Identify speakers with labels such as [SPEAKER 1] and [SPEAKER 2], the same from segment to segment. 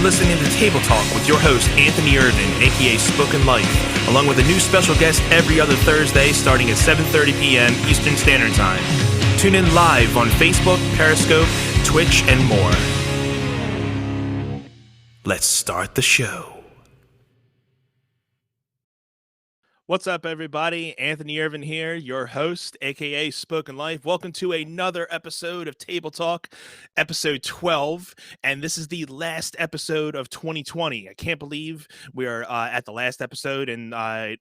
[SPEAKER 1] listening to Table Talk with your host, Anthony Irvin, aka Spoken Life, along with a new special guest every other Thursday starting at 7:30 p.m. Eastern Standard Time. Tune in live on Facebook, Periscope, Twitch, and more. Let's start the show. What's up, everybody? Anthony Irvin here, your host, aka Spoken Life. Welcome to another episode of Table Talk, episode 12, and this is the last episode of 2020. I can't believe we are at the last episode, and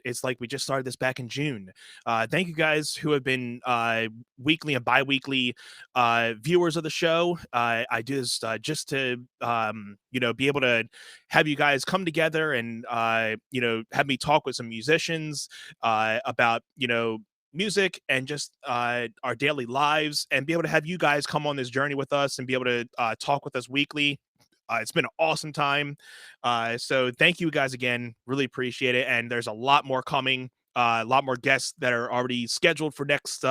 [SPEAKER 1] it's like we just started this back in June. Thank you guys who have been weekly and bi-weekly viewers of the show. I do this just to be able to have you guys come together and have me talk with some musicians about music and just our daily lives, and be able to have you guys come on this journey with us and be able to talk with us weekly. It's been an awesome time, so thank you guys again, really appreciate it. And there's a lot more coming, a lot more guests that are already scheduled for next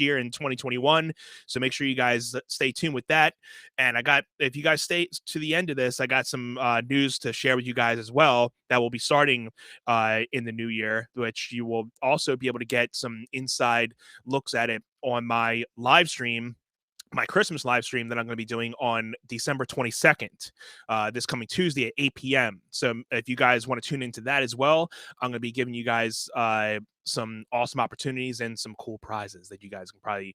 [SPEAKER 1] year in 2021. So make sure you guys stay tuned with that. And if you guys stay to the end of this, I got some news to share with you guys as well that will be starting in the new year, which you will also be able to get some inside looks at it on my live stream, my Christmas live stream that I'm going to be doing on December 22nd, this coming Tuesday at 8 p.m. So if you guys want to tune into that as well, I'm going to be giving you guys some awesome opportunities and some cool prizes that you guys can probably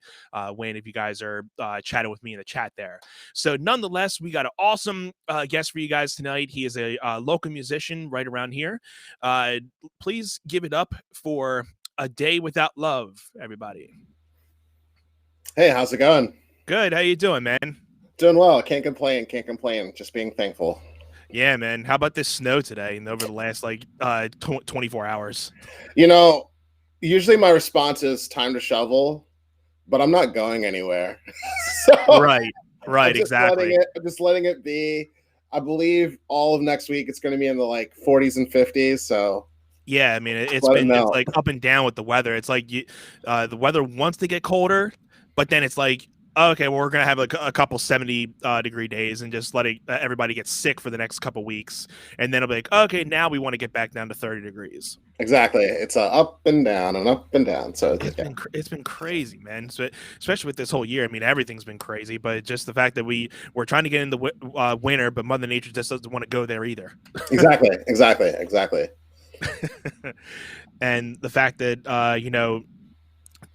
[SPEAKER 1] win if you guys are chatting with me in the chat there. So nonetheless, we got an awesome guest for you guys tonight. He is a local musician right around here. Please give it up for A Day Without Love, everybody.
[SPEAKER 2] Hey, how's it going?
[SPEAKER 1] Good. How you doing, man?
[SPEAKER 2] Doing well. Can't complain. Just being thankful.
[SPEAKER 1] Yeah, man. How about this snow today and over the last 24 hours?
[SPEAKER 2] Usually my response is time to shovel, but I'm not going anywhere. So
[SPEAKER 1] right, exactly.
[SPEAKER 2] I'm just letting it be. I believe all of next week it's going to be in the 40s and 50s. So
[SPEAKER 1] yeah, I mean it's like up and down with the weather. It's like the weather wants to get colder, but then it's like, okay, well, we're going to have a couple 70-degree days and just let everybody get sick for the next couple weeks. And then it'll be like, okay, now we want to get back down to 30 degrees.
[SPEAKER 2] Exactly. It's up and down and up and down. So
[SPEAKER 1] it's been crazy, man. So, especially with this whole year. I mean, everything's been crazy, but just the fact that we're trying to get in the winter, but Mother Nature just doesn't want to go there either.
[SPEAKER 2] Exactly.
[SPEAKER 1] And the fact that,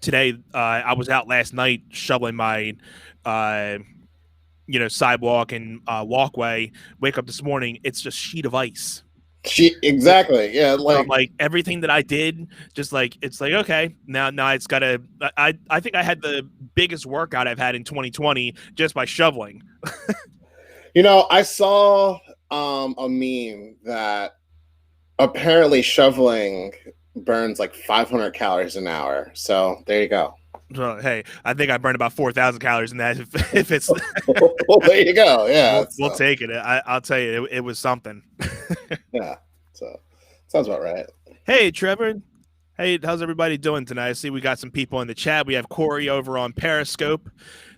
[SPEAKER 1] today, I was out last night shoveling my, sidewalk and walkway. Wake up this morning, it's just sheet of ice.
[SPEAKER 2] Exactly. Yeah.
[SPEAKER 1] Like everything that I did, just it's like, okay, now it's gotta. I think I had the biggest workout I've had in 2020 just by shoveling.
[SPEAKER 2] I saw a meme that apparently shoveling burns 500 calories an hour. So there you go.
[SPEAKER 1] Well, hey, I think I burned about 4,000 calories in that. If it's
[SPEAKER 2] well, there you go. Yeah,
[SPEAKER 1] we'll take it. I'll tell you, it was something.
[SPEAKER 2] Yeah, so sounds about right.
[SPEAKER 1] Hey, Trevor. Hey, how's everybody doing tonight? I see we got some people in the chat. We have Corey over on Periscope.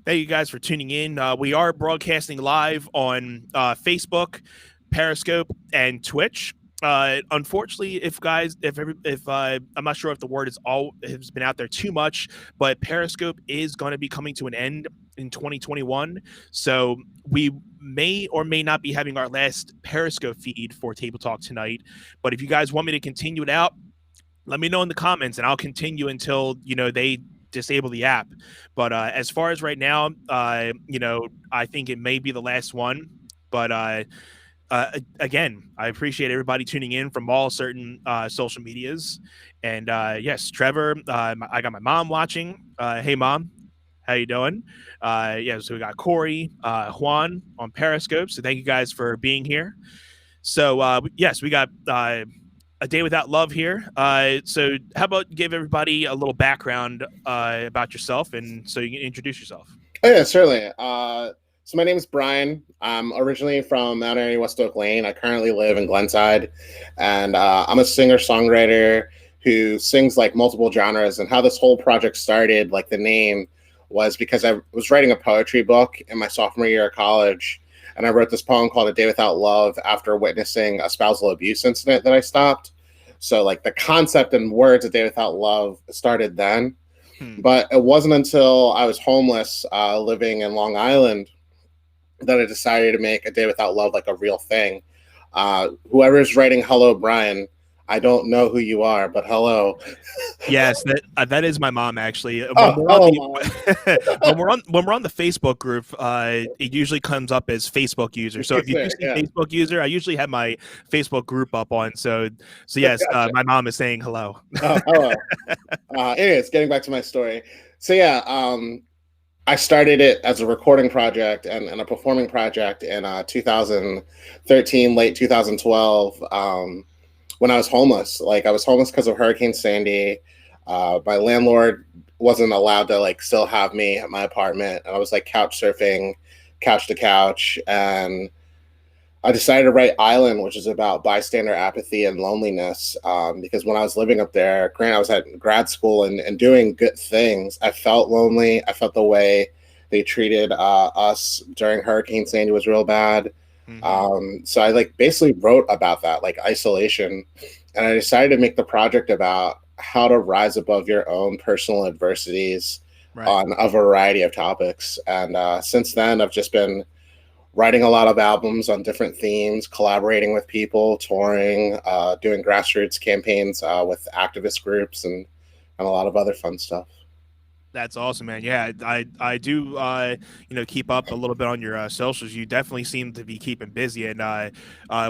[SPEAKER 1] Thank you guys for tuning in. We are broadcasting live on Facebook, Periscope, and Twitch. Unfortunately, if I'm not sure if the word has been out there too much, but Periscope is going to be coming to an end in 2021. So we may or may not be having our last Periscope feed for Table Talk tonight. But if you guys want me to continue it out, let me know in the comments and I'll continue until, they disable the app. But as far as right now, I think it may be the last one, but again, I appreciate everybody tuning in from all certain social medias. And yes, Trevor, I got my mom watching. Hey, Mom, how you doing? So we got Corey, Juan on Periscope. So thank you guys for being here. So yes, we got A Day Without Love here. So how about give everybody a little background about yourself, and so you can introduce yourself.
[SPEAKER 2] Oh yeah, certainly. So my name is Brian. I'm originally from Mount Airy, West Oak Lane. I currently live in Glenside, and I'm a singer-songwriter who sings multiple genres. And how this whole project started, the name, was because I was writing a poetry book in my sophomore year of college, and I wrote this poem called A Day Without Love after witnessing a spousal abuse incident that I stopped. So like the concept and words A Day Without Love started then.
[SPEAKER 1] Hmm.
[SPEAKER 2] But it wasn't until I was homeless, living in Long Island, that I decided to make A Day Without Love like a real thing. Whoever's writing "Hello, Brian," I don't know who you are, but hello.
[SPEAKER 1] Yes, that is my mom actually. When
[SPEAKER 2] Oh,
[SPEAKER 1] we're on
[SPEAKER 2] hello,
[SPEAKER 1] the
[SPEAKER 2] mom.
[SPEAKER 1] when we're on the Facebook group, it usually comes up as Facebook user. So if you do see
[SPEAKER 2] Yeah,
[SPEAKER 1] Facebook user, I usually have my Facebook group up on. So yes,
[SPEAKER 2] gotcha.
[SPEAKER 1] my mom is saying hello.
[SPEAKER 2] Oh, hello. Anyways, getting back to my story. So yeah, I started it as a recording project and a performing project in 2013, late 2012, when I was homeless. Like I was homeless because of Hurricane Sandy. My landlord wasn't allowed to like still have me at my apartment, and I was like couch surfing, couch to couch, and I decided to write Island, which is about bystander apathy and loneliness. Because when I was living up there, granted, I was at grad school and doing good things, I felt lonely. I felt the way they treated us during Hurricane Sandy was real bad.
[SPEAKER 1] Hmm.
[SPEAKER 2] So I like basically wrote about that, like isolation. And I decided to make the project about how to rise above your own personal adversities
[SPEAKER 1] Right.
[SPEAKER 2] on a variety of topics. And since then, I've just been writing a lot of albums on different themes, collaborating with people, touring, doing grassroots campaigns with activist groups, and a lot of other fun stuff.
[SPEAKER 1] That's awesome, man. Yeah, I do keep up a little bit on your socials. You definitely seem to be keeping busy, and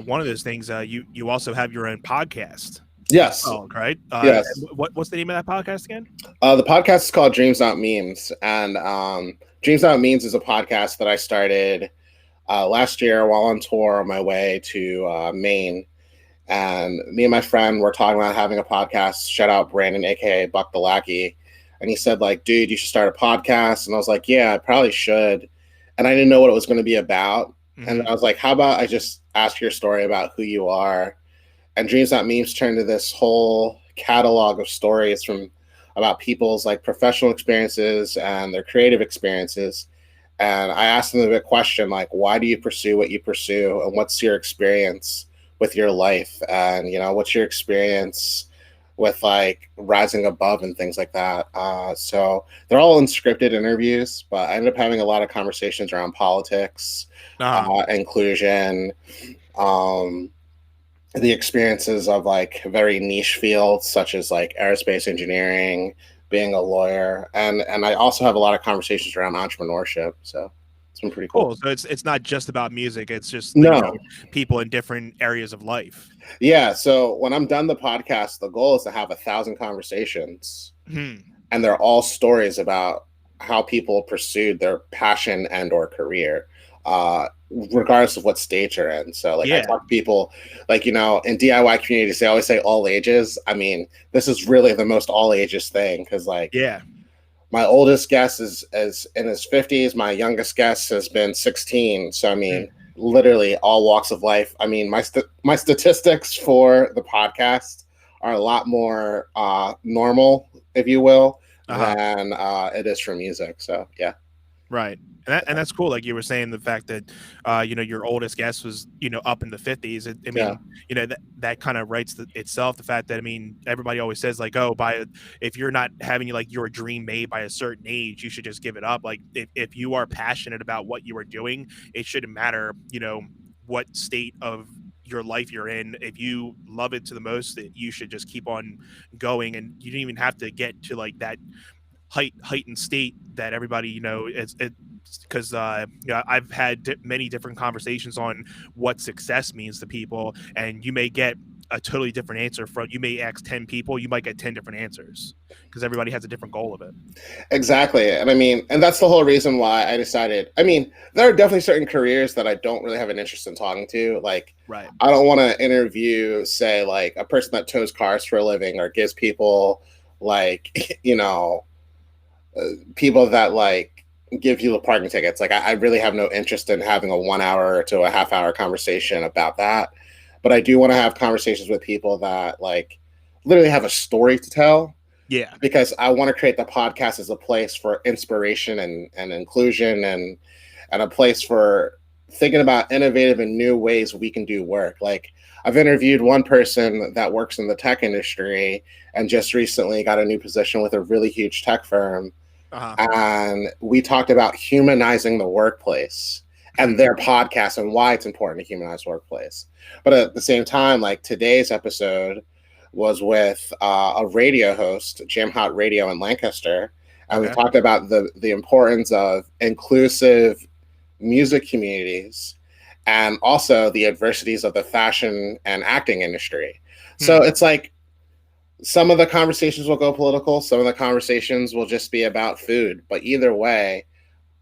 [SPEAKER 1] one of those things you also have your own podcast as
[SPEAKER 2] Yes,
[SPEAKER 1] well, right?
[SPEAKER 2] yes.
[SPEAKER 1] What's the name of that podcast again?
[SPEAKER 2] The podcast is called Dreams Not Memes, and Dreams Not Memes is a podcast that I started last year while on tour on my way to Maine. And me and my friend were talking about having a podcast. Shout out Brandon, aka Buck the Lackey. And he said, like, dude, you should start a podcast. And I was like, yeah, I probably should. And I didn't know what it was going to be about. And
[SPEAKER 1] Hmm.
[SPEAKER 2] I was like, how about I just ask your story about who you are? And Dreams Not Memes turned to this whole catalog of stories from about people's like professional experiences and their creative experiences. And I asked them the big question, like, why do you pursue what you pursue? And what's your experience with your life? And, what's your experience with like rising above and things like that? So they're all unscripted interviews, but I ended up having a lot of conversations around politics,
[SPEAKER 1] Uh-huh.
[SPEAKER 2] inclusion, um, the experiences of like very niche fields such as like aerospace engineering, being a lawyer, and I also have a lot of conversations around entrepreneurship. So it's been pretty cool.
[SPEAKER 1] Cool. So it's not just about music. It's just
[SPEAKER 2] No,
[SPEAKER 1] people in different areas of life.
[SPEAKER 2] yeah. So when I'm done the podcast, the goal is to have 1,000 conversations,
[SPEAKER 1] Hmm.
[SPEAKER 2] and they're all stories about how people pursued their passion and or career, regardless of what stage you're in. So like I
[SPEAKER 1] Yeah.
[SPEAKER 2] talk to people like, in DIY communities, they always say all ages. I mean, this is really the most all ages thing, because like
[SPEAKER 1] Yeah.
[SPEAKER 2] my oldest guest is in his 50s, my youngest guest has been 16. So I mean,
[SPEAKER 1] Hmm.
[SPEAKER 2] literally all walks of life. I mean, my statistics for the podcast are a lot more normal, if you will,
[SPEAKER 1] Uh-huh.
[SPEAKER 2] than it is for music. So yeah.
[SPEAKER 1] Right. And that's cool. Like you were saying, the fact that, your oldest guest was, up in the 50s. I
[SPEAKER 2] Yeah.
[SPEAKER 1] mean, that kind of writes itself. The fact that, I mean, everybody always says like, oh, if you're not having like your dream made by a certain age, you should just give it up. Like if you are passionate about what you are doing, it shouldn't matter, what state of your life you're in. If you love it to the most, that you should just keep on going. And you don't even have to get to like that heightened state that everybody it's because I've had many different conversations on what success means to people, and you may get a totally different answer from you may ask 10 people, you might get 10 different answers because everybody has a different goal of it.
[SPEAKER 2] Exactly. And I mean, and that's the whole reason why I decided. I mean, there are definitely certain careers that I don't really have an interest in talking to. Like,
[SPEAKER 1] Right.
[SPEAKER 2] I don't want to interview, say, like a person that tows cars for a living or gives people, like, people that like give you the parking tickets. Like, I really have no interest in having a 1 hour to a half-hour conversation about that. But I do want to have conversations with people that like literally have a story to tell,
[SPEAKER 1] Yeah.
[SPEAKER 2] because I want to create the podcast as a place for inspiration and inclusion, and a place for thinking about innovative and new ways we can do work. Like I've interviewed one person that works in the tech industry and just recently got a new position with a really huge tech firm.
[SPEAKER 1] Uh-huh.
[SPEAKER 2] And we talked about humanizing the workplace and their podcast and why it's important to humanize workplace. But at the same time, like today's episode was with a radio host, Jam Hot Radio in Lancaster, and we
[SPEAKER 1] Okay.
[SPEAKER 2] talked about the importance of inclusive music communities and also the adversities of the fashion and acting industry. So
[SPEAKER 1] Hmm.
[SPEAKER 2] it's like some of the conversations will go political, some of the conversations will just be about food. But either way,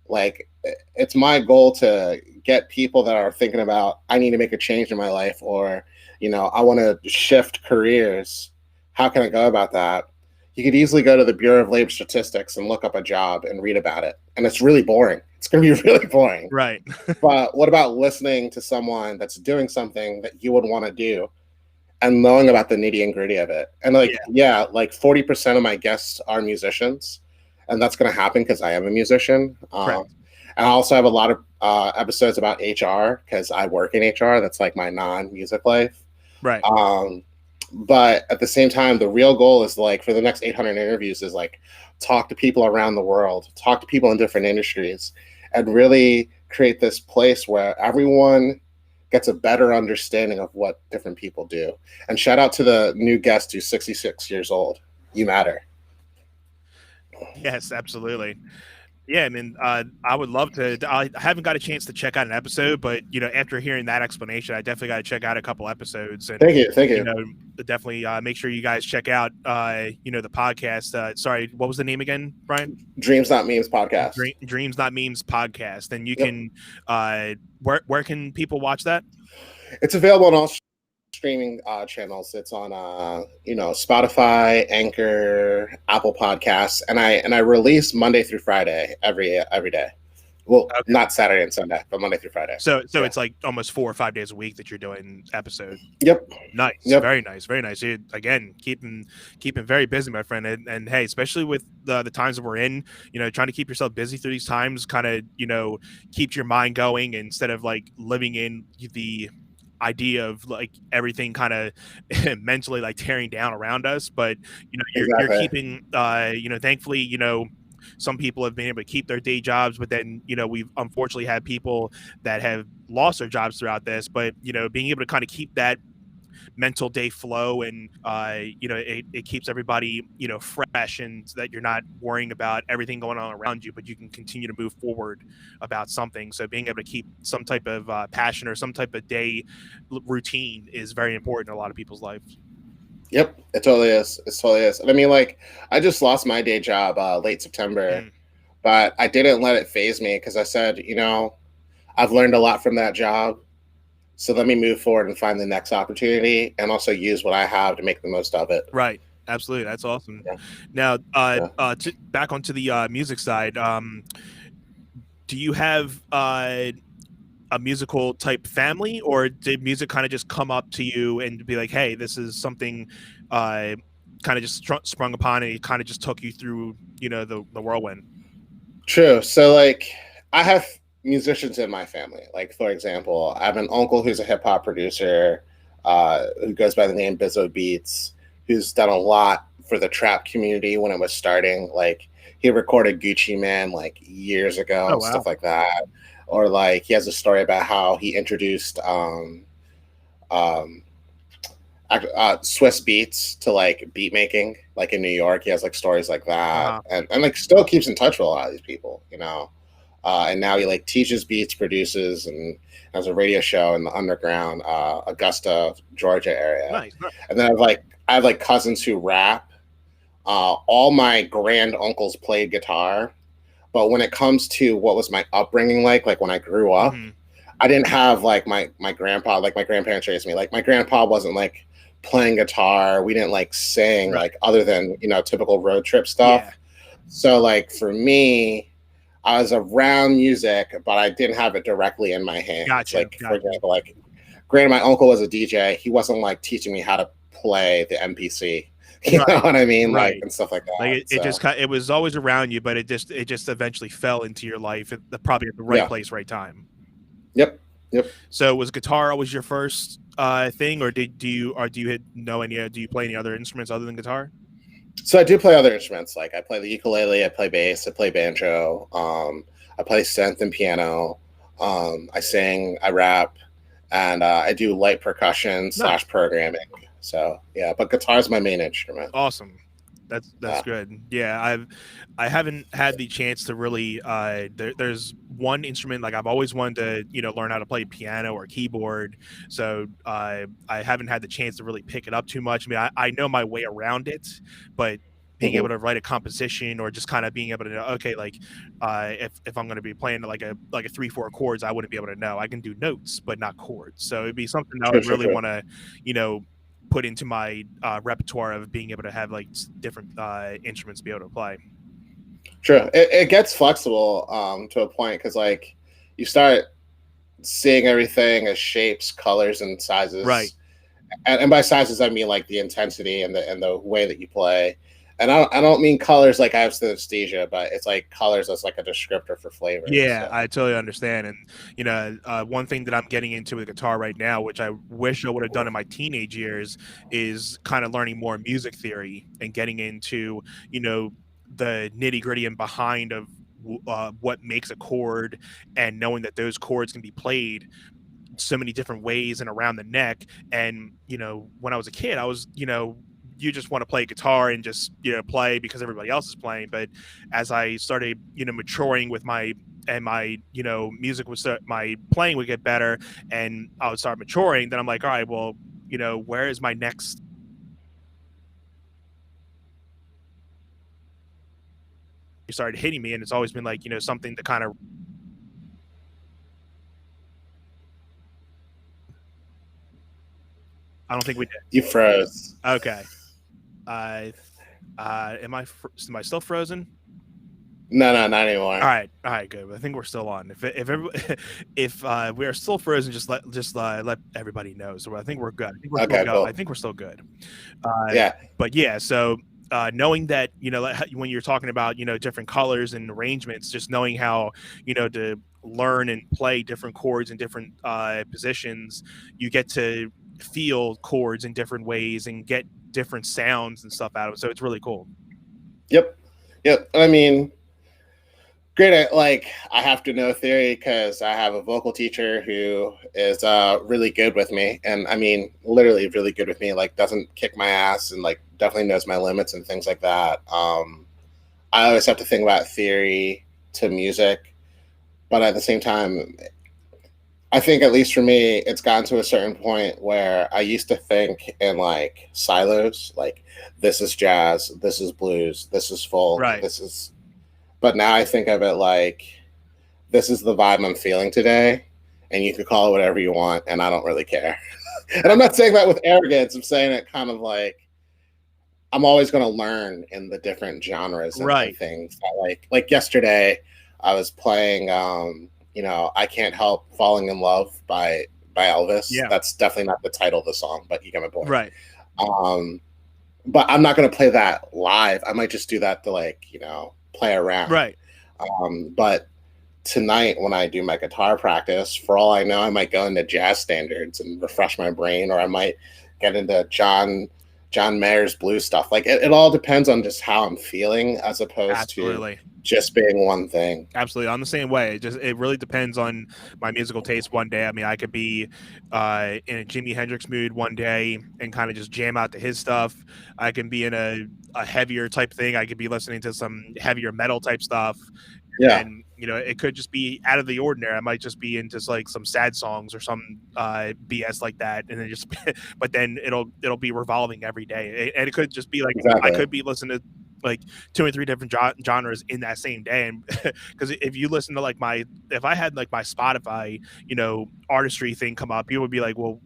[SPEAKER 2] like it's my goal to get people that are thinking about I need to make a change in my life, or I want to shift careers. How can I go about that? You could easily go to the Bureau of Labor Statistics and look up a job and read about it, and it's really boring. It's going to be really boring.
[SPEAKER 1] Right.
[SPEAKER 2] But what about listening to someone that's doing something that you would want to do and knowing about the nitty and gritty of it? And like, yeah, like 40% of my guests are musicians, and that's going to happen because I am a musician. And I also have a lot of episodes about HR because I work in HR. That's like my non-music life.
[SPEAKER 1] Right.
[SPEAKER 2] But at the same time, the real goal is like for the next 800 interviews is like talk to people around the world, talk to people in different industries, and really create this place where everyone gets a better understanding of what different people do. And shout out to the new guest who's 66 years old. You matter.
[SPEAKER 1] Yes, absolutely. Yeah, I mean, I would love to. I haven't got a chance to check out an episode, but after hearing that explanation, I definitely got to check out a couple episodes. And
[SPEAKER 2] Thank you.
[SPEAKER 1] Definitely make sure you guys check out, the podcast. Sorry, what was the name again, Brian?
[SPEAKER 2] Dreams Not Memes podcast.
[SPEAKER 1] Dreams Not Memes podcast. And you
[SPEAKER 2] Yep.
[SPEAKER 1] can, where can people watch that?
[SPEAKER 2] It's available on all streaming channels. It's on Spotify, Anchor, Apple Podcasts, and I release Monday through Friday every day. Well,
[SPEAKER 1] Okay.
[SPEAKER 2] not Saturday and Sunday, but Monday through Friday.
[SPEAKER 1] So it's like almost 4 or 5 days a week that you're doing episodes.
[SPEAKER 2] Yep.
[SPEAKER 1] Nice.
[SPEAKER 2] Yep.
[SPEAKER 1] Very nice. Very nice. Again, keeping very busy, my friend. And hey, especially with the times that we're in, trying to keep yourself busy through these times kind of, keeps your mind going instead of like living in the idea of like everything kind of mentally like tearing down around us. But you're keeping thankfully some people have been able to keep their day jobs, but then we've unfortunately had people that have lost their jobs throughout this. But being able to kind of keep that mental day flow and it keeps everybody fresh, and so that you're not worrying about everything going on around you, but you can continue to move forward about something. So being able to keep some type of passion or some type of day routine is very important in a lot of people's lives.
[SPEAKER 2] Yep, it totally is. It totally is. And I mean, like, I just lost my day job late September, but I didn't let it phase me because I said, I've learned a lot from that job. So let me move forward and find the next opportunity and also use what I have to make the most of it.
[SPEAKER 1] Right. Absolutely. That's awesome.
[SPEAKER 2] Yeah.
[SPEAKER 1] Now, back onto the music side, do you have a musical type family, or did music kind of just come up to you and be like, hey, this is something kind of just sprung upon, and it kind of just took you through, the whirlwind?
[SPEAKER 2] True. So like I have musicians in my family. Like, for example, I have an uncle who's a hip hop producer who goes by the name Bizzo Beats, who's done a lot for the trap community when it was starting. Like he recorded Gucci Man like years ago, stuff like that. Or like he has a story about how he introduced Swiss Beats to like beat making, like in New York. He has like stories like that, and like still keeps in touch with a lot of these people, and now he like teaches beats, produces, and has a radio show in the underground Augusta, Georgia area.
[SPEAKER 1] Nice.
[SPEAKER 2] And then I have like cousins who rap. All my grand uncles played guitar, but when it comes to what was my upbringing like when I grew up, I didn't have like my grandpa, like my grandparents raised me. Like my grandpa wasn't like playing guitar. We didn't like sing like other than typical road trip stuff. Yeah. So like for me, I was around music, but I didn't have it directly in my hands. For example, like granted, my uncle was a DJ. He wasn't like teaching me how to play the MPC. You know what I mean?
[SPEAKER 1] Right.
[SPEAKER 2] Like and stuff like that.
[SPEAKER 1] Like it was always around you, but it just eventually fell into your life, probably at the right place, right time.
[SPEAKER 2] Yep. Yep.
[SPEAKER 1] So was guitar always your first thing, or do you know any do you play any other instruments other than guitar?
[SPEAKER 2] So I do play other instruments. Like I play the ukulele, I play bass, I play banjo, I play synth and piano. I sing, I rap, and I do light percussion
[SPEAKER 1] Nice.
[SPEAKER 2] slash programming. So yeah, but guitar is my main instrument.
[SPEAKER 1] Awesome. That's
[SPEAKER 2] Yeah.
[SPEAKER 1] good. Yeah, I haven't had the chance to really there's one instrument like I've always wanted to, learn how to play piano or keyboard. So I haven't had the chance to really pick it up too much. I mean, I know my way around it, but being able
[SPEAKER 2] Mhm.
[SPEAKER 1] to write a composition or just kind of being able to know, okay, like if I'm going to be playing like a 3 4 chords, I wouldn't be able to know. I can do notes but not chords, so it'd be something I
[SPEAKER 2] True,
[SPEAKER 1] would
[SPEAKER 2] true,
[SPEAKER 1] really
[SPEAKER 2] true.
[SPEAKER 1] want to, you know put into my repertoire of being able to have like different instruments to be able to play.
[SPEAKER 2] True. It gets flexible to a point because like you start seeing everything as shapes, colors, and
[SPEAKER 1] Right.
[SPEAKER 2] sizes. And by sizes I mean like the intensity and the way that you play. And I don't mean colors like I have synesthesia, but it's like colors as like a descriptor for flavor.
[SPEAKER 1] Yeah,
[SPEAKER 2] So
[SPEAKER 1] I totally understand. And one thing that I'm getting into with guitar right now, which I wish I would have done in my teenage years, is kind of learning more music theory and getting into the nitty gritty and behind of what makes a chord, and knowing that those chords can be played so many different ways and around the neck. And when I was a kid, I was you just want to play guitar and just play because everybody else is playing. But as I started maturing with my music was my playing would get better, and I would start maturing, then I'm like, all right, well, where is my next? You started hitting me, and it's always been like something to kind of. I don't think we did.
[SPEAKER 2] you froze.
[SPEAKER 1] Okay. I am I still frozen?
[SPEAKER 2] No, no, not anymore.
[SPEAKER 1] All right, good. I think we're still on. If if we are still frozen, just let everybody know. So I think we're good. I think we're still
[SPEAKER 2] Okay,
[SPEAKER 1] go. I
[SPEAKER 2] cool.
[SPEAKER 1] think we're still good. Uh,
[SPEAKER 2] Yeah.
[SPEAKER 1] but yeah, so knowing that like, when you're talking about different colors and arrangements, just knowing how to learn and play different chords in different positions, you get to feel chords in different ways and get different sounds and stuff out of it. So it's really cool.
[SPEAKER 2] Yep. Yep. I mean, great. Like I have to know theory because I have a vocal teacher who is really good with me, and I mean, literally really good with me. Like doesn't kick my ass and like definitely knows my limits and things like that. I always have to think about theory to music, but at the same time, I think at least for me, it's gotten to a certain point where I used to think in like silos, like this is jazz, this is blues, this is folk,
[SPEAKER 1] Right.
[SPEAKER 2] this is. But now I think of it like this is the vibe I'm feeling today, and you can call it whatever you want, and I don't really care. And I'm not saying that with arrogance. I'm saying it kind of like I'm always going to learn in the different genres and
[SPEAKER 1] Right.
[SPEAKER 2] things. Like yesterday, I was playing, I Can't Help Falling in Love by Elvis.
[SPEAKER 1] Yeah.
[SPEAKER 2] That's definitely not the title of the song, but you get my point.
[SPEAKER 1] Right.
[SPEAKER 2] Um, but I'm not going to play that live. I might just do that to like, play around.
[SPEAKER 1] Right.
[SPEAKER 2] But tonight when I do my guitar practice, for all I know, I might go into jazz standards and refresh my brain, or I might get into John Mayer's blues stuff. Like it all depends on just how I'm feeling as opposed to
[SPEAKER 1] Absolutely.
[SPEAKER 2] just being one thing.
[SPEAKER 1] Absolutely. I'm the same way. It really depends on my musical taste one day. I mean, I could be in a Jimi Hendrix mood one day and kind of just jam out to his stuff. I can be in a heavier type thing. I could be listening to some heavier metal type stuff.
[SPEAKER 2] Yeah,
[SPEAKER 1] And it could just be out of the ordinary. I might just be into like some sad songs or some BS like that, and then just but then it'll be revolving every day. And it could just be like I
[SPEAKER 2] exactly.
[SPEAKER 1] could be listening to like two or three different genres in that same day. And because if you listen to like if I had like my Spotify artistry thing come up, you would be like, well,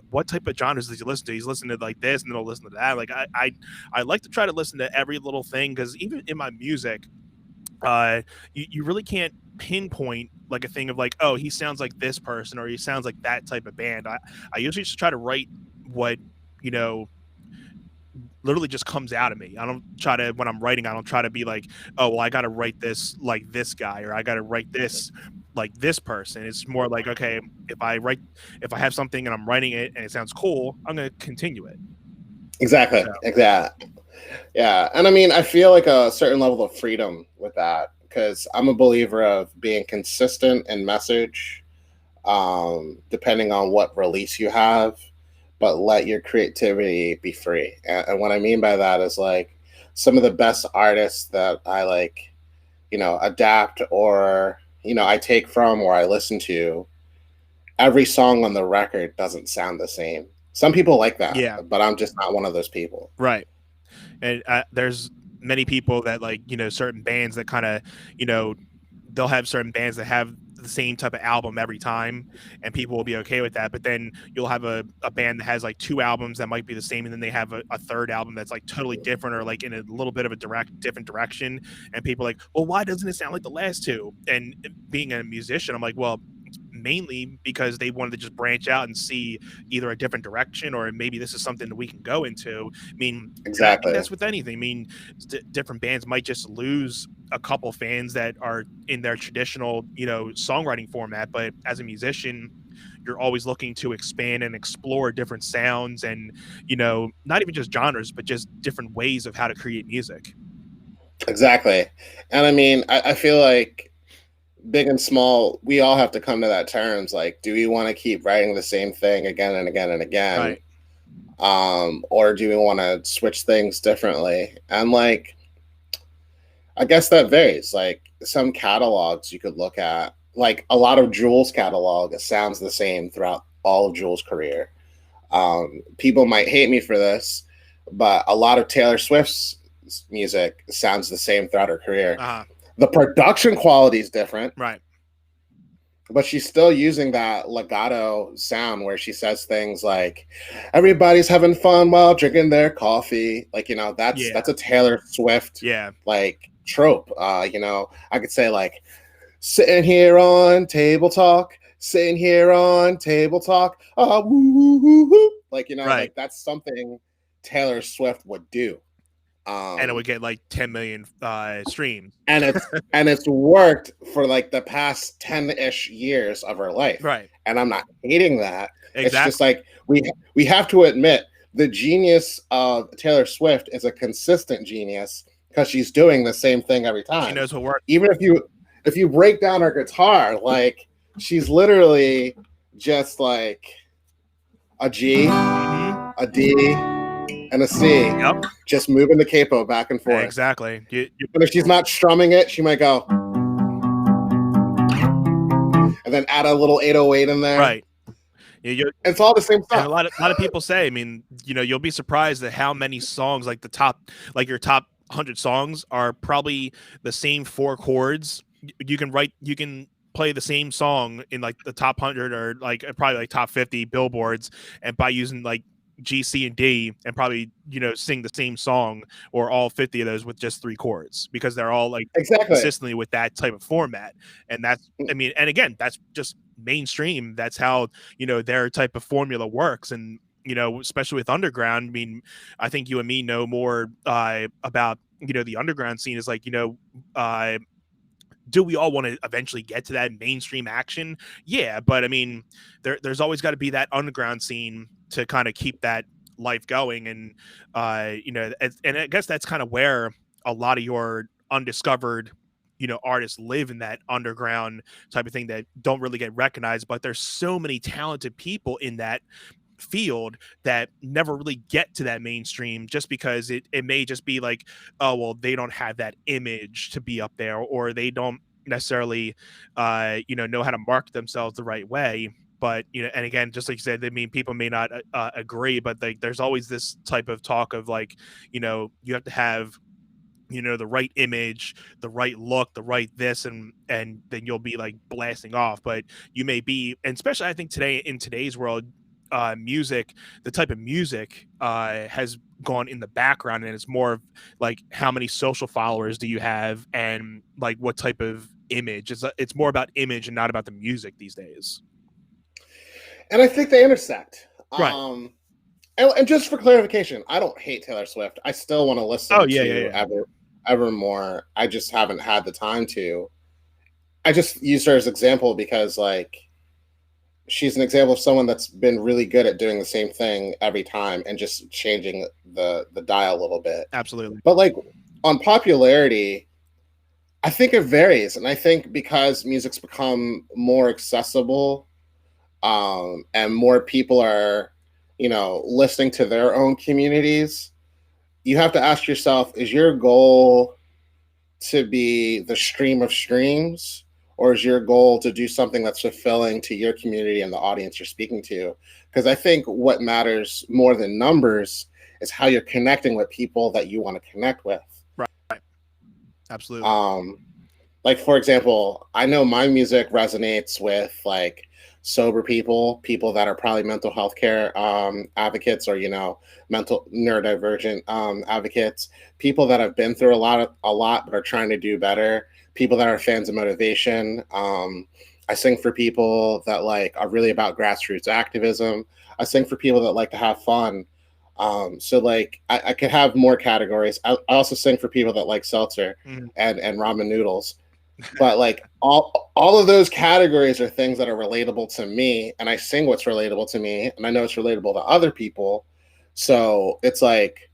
[SPEAKER 1] what type of genres does he listen to? He's listening to like this, and then he'll listen to that. Like I like to try to listen to every little thing, because even in my music, you really can't pinpoint like a thing of like, oh, he sounds like this person or he sounds like that type of band. I usually just try to write what you know literally just comes out of me. I don't try to, when I'm writing, I don't try to be like, oh, well, I got to write this like this guy, or I got to write this. like this person. It's more like, okay, if I have something and I'm writing it and it sounds cool, I'm going to continue it.
[SPEAKER 2] Exactly.
[SPEAKER 1] So
[SPEAKER 2] Exactly. Yeah. And I mean, I feel like a certain level of freedom with that because I'm a believer of being consistent in message, depending on what release you have, but let your creativity be free. And what I mean by that is like some of the best artists that I like, adapt or, I take from or I listen to, every song on the record doesn't sound the same. Some people like that,
[SPEAKER 1] yeah,
[SPEAKER 2] but I'm just not one of those people.
[SPEAKER 1] right. And there's many people that like, certain bands that kind of, you know they'll have certain bands that have the same type of album every time, and people will be okay with that. But then you'll have a band that has like two albums that might be the same, and then they have a third album that's like totally different or like in a little bit of a different direction, and people are like, well, why doesn't it sound like the last two? And being a musician, I'm like, well, it's mainly because they wanted to just branch out and see either a different direction or maybe this is something that we can go into. I mean, and I think
[SPEAKER 2] Exactly.
[SPEAKER 1] that's with anything. I mean, different bands might just lose a couple fans that are in their traditional, songwriting format. But as a musician, you're always looking to expand and explore different sounds and, not even just genres, but just different ways of how to create music.
[SPEAKER 2] Exactly. And I mean, I feel like big and small, we all have to come to that terms. Like, do we want to keep writing the same thing again and again and again?
[SPEAKER 1] Right.
[SPEAKER 2] Or do we want to switch things differently? And like, I guess that varies. Like some catalogs you could look at, like a lot of Jules' catalog, it sounds the same throughout all of Jules' career. People might hate me for this, but a lot of Taylor Swift's music sounds the same throughout her career.
[SPEAKER 1] Uh-huh.
[SPEAKER 2] The production quality is different,
[SPEAKER 1] Right.
[SPEAKER 2] but she's still using that legato sound where she says things like everybody's having fun while drinking their coffee. Like,
[SPEAKER 1] Yeah.
[SPEAKER 2] that's a Taylor Swift
[SPEAKER 1] Yeah.
[SPEAKER 2] like trope. I could say like sitting here on table talk, sitting here on table talk, woo, woo, woo. Like,
[SPEAKER 1] Right.
[SPEAKER 2] like that's something Taylor Swift would do.
[SPEAKER 1] And it
[SPEAKER 2] Um
[SPEAKER 1] would get like 10 million streams.
[SPEAKER 2] and it's worked for like the past 10-ish years of her life,
[SPEAKER 1] Right.
[SPEAKER 2] and I'm not hating that. It's just
[SPEAKER 1] Exactly.
[SPEAKER 2] like we have to admit the genius of Taylor Swift is a consistent genius because she's doing the same thing every
[SPEAKER 1] She
[SPEAKER 2] time.
[SPEAKER 1] knows what works.
[SPEAKER 2] Even if you break down her guitar, like she's literally just like a G,
[SPEAKER 1] Hmm.
[SPEAKER 2] a D, and a C,
[SPEAKER 1] Yep.
[SPEAKER 2] just moving the capo back and forth.
[SPEAKER 1] Exactly.
[SPEAKER 2] And if she's not strumming it, she might go and then add a little 808 in there.
[SPEAKER 1] Right. You,
[SPEAKER 2] It's all the same
[SPEAKER 1] and a
[SPEAKER 2] stuff.
[SPEAKER 1] lot of people say, I mean, you'll be surprised at how many songs, like your top 100 songs are probably the same four chords. You can play the same song in like the top 100 or like probably like top 50 billboards, and by using like G, C, and D, and probably sing the same song or all 50 of those with just three chords because they're all like
[SPEAKER 2] Exactly.
[SPEAKER 1] consistently with that type of format. And that's, I mean, and again, that's just mainstream. That's how their type of formula works. And especially with underground, I mean, I think you and me know more about the underground scene. Is like uh do we all want to eventually get to that mainstream action? Yeah, but I mean, there's always got to be that underground scene to kind of keep that life going. And and I guess that's kind of where a lot of your undiscovered artists live, in that underground type of thing that don't really get recognized. But there's so many talented people in that field that never really get to that mainstream, just because it may just be like, oh well, they don't have that image to be up there, or they don't necessarily know how to market themselves the right way. But and again, just like you said, I mean, people may not agree, but like there's always this type of talk of like, you have to have the right image, the right look, the right this, and then you'll be like blasting off. But you may be, and especially I think today, in today's world, music, the type of music has gone in the background, and it's more of like how many social followers do you have, and like what type of image. It's more about image and not about the music these days.
[SPEAKER 2] And I think they intersect.
[SPEAKER 1] Right.
[SPEAKER 2] And just for clarification, I don't hate Taylor Swift. I still want to
[SPEAKER 1] Oh
[SPEAKER 2] listen
[SPEAKER 1] yeah, yeah,
[SPEAKER 2] to
[SPEAKER 1] yeah.
[SPEAKER 2] Evermore. I just haven't had the time to. I just used her as example because like she's an example of someone that's been really good at doing the same thing every time and just changing the dial a little bit.
[SPEAKER 1] Absolutely.
[SPEAKER 2] But like on popularity, I think it varies, and I think because music's become more accessible, and more people are, listening to their own communities, you have to ask yourself: is your goal to be the stream of streams, or is your goal to do something that's fulfilling to your community and the audience you're speaking to? Because I think what matters more than numbers is how you're connecting with people that you want to connect with.
[SPEAKER 1] Right. Absolutely.
[SPEAKER 2] Um, like for example, I know my music resonates with like sober people that are probably mental health care advocates, or mental neurodivergent advocates, people that have been through a lot but are trying to do better, people that are fans of motivation. I sing for people that like are really about grassroots activism. I sing for people that like to have fun. So like I could have more categories. I also sing for people that like seltzer
[SPEAKER 1] Mhm.
[SPEAKER 2] and ramen noodles, but like all of those categories are things that are relatable to me, and I sing what's relatable to me, and I know it's relatable to other people. So it's like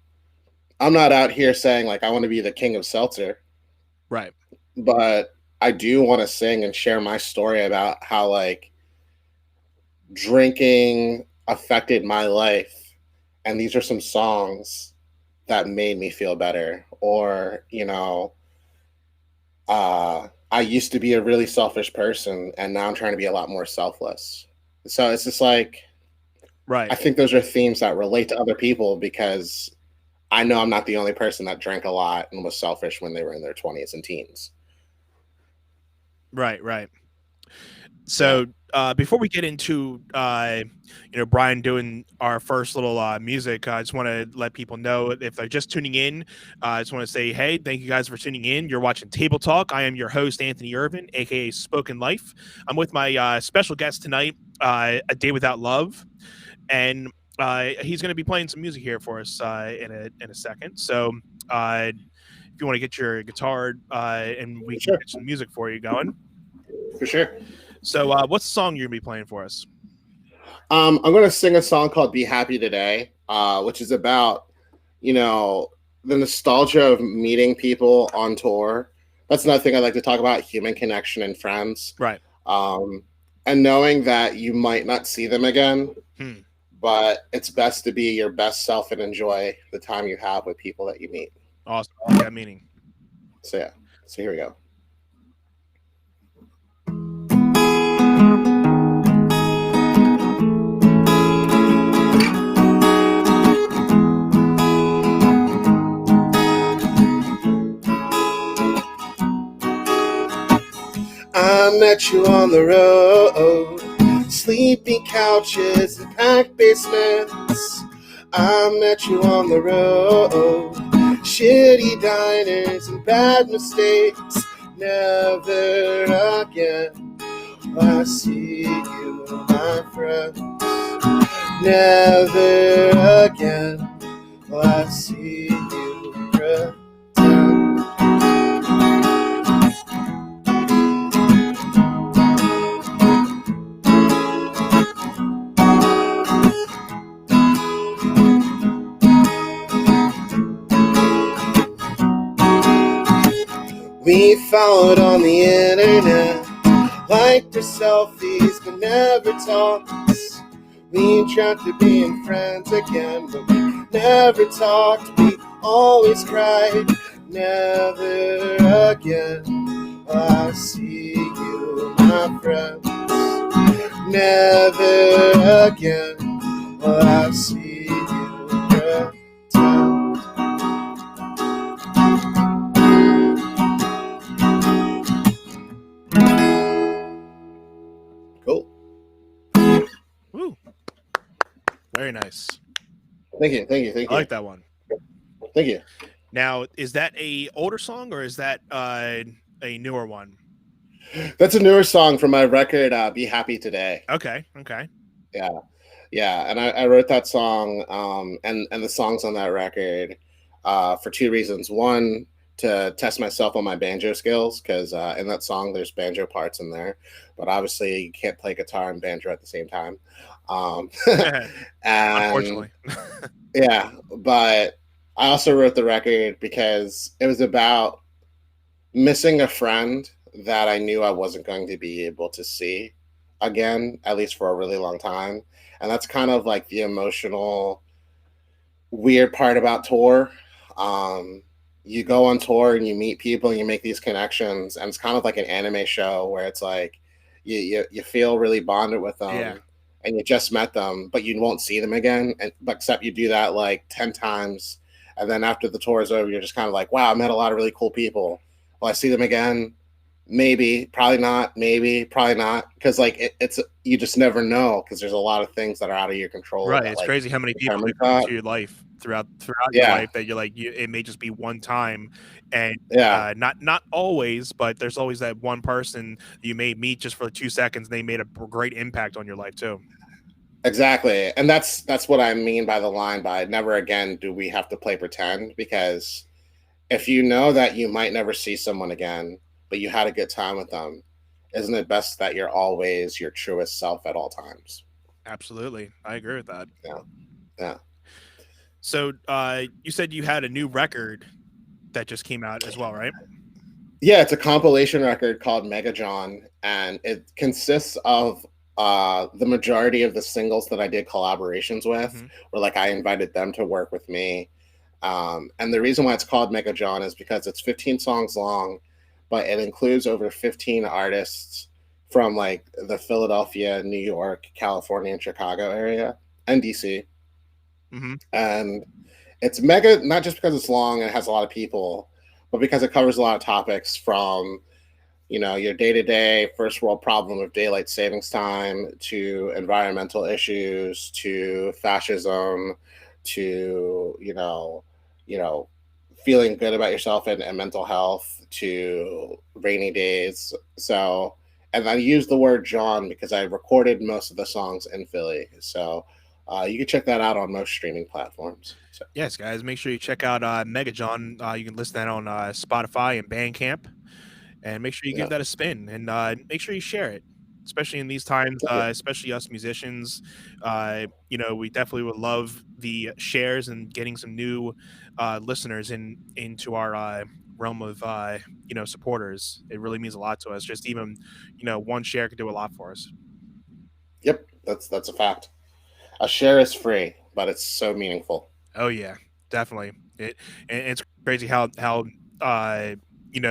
[SPEAKER 2] I'm not out here saying like I want to be the king of seltzer,
[SPEAKER 1] Right.
[SPEAKER 2] but I do want to sing and share my story about how like drinking affected my life, and these are some songs that made me feel better. Or I used to be a really selfish person, and now I'm trying to be a lot more selfless. So it's just like I
[SPEAKER 1] Right.
[SPEAKER 2] think those are themes that relate to other people, because I know I'm not the only person that drank a lot and was selfish when they were in their 20s and teens.
[SPEAKER 1] Right. Right.
[SPEAKER 2] Yeah.
[SPEAKER 1] So before we get into Brian doing our first little music, I just want to let people know if they're just tuning in. I just want to say, hey, thank you guys for tuning in. You're watching Table Talk. I am your host, Anthony Irvin, aka Spoken Life. I'm with my special guest tonight, A Day Without Love, and he's going to be playing some music here for us in a second. So if you want to get your guitar and we
[SPEAKER 2] For
[SPEAKER 1] can
[SPEAKER 2] sure.
[SPEAKER 1] get some music for you going.
[SPEAKER 2] For sure.
[SPEAKER 1] So, what's the song you're gonna be playing for us?
[SPEAKER 2] I'm going to sing a song called Be Happy Today, which is about, you know, the nostalgia of meeting people on tour. That's another thing I like to talk about: human connection and friends.
[SPEAKER 1] Right.
[SPEAKER 2] Um, and knowing that you might not see them again,
[SPEAKER 1] Hmm.
[SPEAKER 2] but it's best to be your best self and enjoy the time you have with people that you meet.
[SPEAKER 1] Awesome. I like that meaning.
[SPEAKER 2] So, yeah. So, here we go. I met you on the road, sleepy couches and packed basements. I met you on the road, shitty diners and bad mistakes. Never again will I see you, my friend. Never again will I see you pretend. We followed on the internet, liked our selfies but never talked. We dreamt of being friends again, but we never talked. We always cried. Never again will I see you, my friend. Never again will I see you pretend. Cool.
[SPEAKER 1] Woo. Very nice.
[SPEAKER 2] Thank you. Thank you. Thank
[SPEAKER 1] I
[SPEAKER 2] you.
[SPEAKER 1] like that one.
[SPEAKER 2] Thank you.
[SPEAKER 1] Now, is that a older song or is that a newer one?
[SPEAKER 2] That's a newer song from my record, Be Happy Today.
[SPEAKER 1] Okay. Okay.
[SPEAKER 2] Yeah. Yeah. And I wrote that song, and the songs on that record, for two reasons. One, to test myself on my banjo skills because in that song there's banjo parts in there, but obviously you can't play guitar and banjo at the same time. Um, and
[SPEAKER 1] Unfortunately.
[SPEAKER 2] yeah, but I also wrote the record because it was about missing a friend that I knew I wasn't going to be able to see again, at least for a really long time. And that's kind of like the emotional weird part about tour. You go on tour and you meet people and you make these connections, and it's kind of like an anime show where it's like you feel really bonded with
[SPEAKER 1] Yeah.
[SPEAKER 2] them, and you just met them, but you won't see them again. And but except you do that like 10 times, and then after the tour is over, you're just kind of like, wow, I met a lot of really cool people. Will I see them again? Maybe, probably not. Maybe, probably not. Because like it's you just never know because there's a lot of things that are out of your control
[SPEAKER 1] Right,
[SPEAKER 2] that
[SPEAKER 1] it's
[SPEAKER 2] like
[SPEAKER 1] crazy how many people
[SPEAKER 2] determine
[SPEAKER 1] that come
[SPEAKER 2] that.
[SPEAKER 1] into your life throughout your
[SPEAKER 2] Yeah,
[SPEAKER 1] life that you're like, it may just be one time, and,
[SPEAKER 2] yeah,
[SPEAKER 1] not always, but there's always that one person you may meet just for 2 seconds, and they made a great impact on your life too.
[SPEAKER 2] exactly. And that's what I mean by the line by never again do we have to play pretend, because if you know that you might never see someone again, but you had a good time with them, isn't it best that you're always your truest self at all times?
[SPEAKER 1] Absolutely, I agree with that.
[SPEAKER 2] Yeah. Yeah.
[SPEAKER 1] So, you said you had a new record that just came out as well, right?
[SPEAKER 2] Yeah, it's a compilation record called Mega John, and it consists of the majority of the singles that I did collaborations with,
[SPEAKER 1] Mhm.
[SPEAKER 2] where like I invited them to work with me. And the reason why it's called Mega John is because it's 15 songs long, but it includes over 15 artists from like the Philadelphia, New York, California, and Chicago area, and DC.
[SPEAKER 1] Mhm.
[SPEAKER 2] And it's mega not just because it's long and it has a lot of people, but because it covers a lot of topics from your day-to-day first world problem of daylight savings time to environmental issues to fascism to feeling good about yourself and mental health to rainy days. So, and I use the word John because I recorded most of the songs in Philly, so you can check that out on most streaming platforms. So
[SPEAKER 1] Yes, guys, make sure you check out, Mega John, you can listen that on, Spotify and Bandcamp. And make sure you give
[SPEAKER 2] yeah,
[SPEAKER 1] that a spin, and make sure you share it, especially in these times,
[SPEAKER 2] thank you.
[SPEAKER 1] especially us musicians. We definitely would love the shares and getting some new listeners into our realm of supporters. It really means a lot to us. Just even one share could do a lot for us.
[SPEAKER 2] Yep, that's a fact. A share is free, but it's so meaningful.
[SPEAKER 1] Oh yeah, definitely. And it's crazy how uh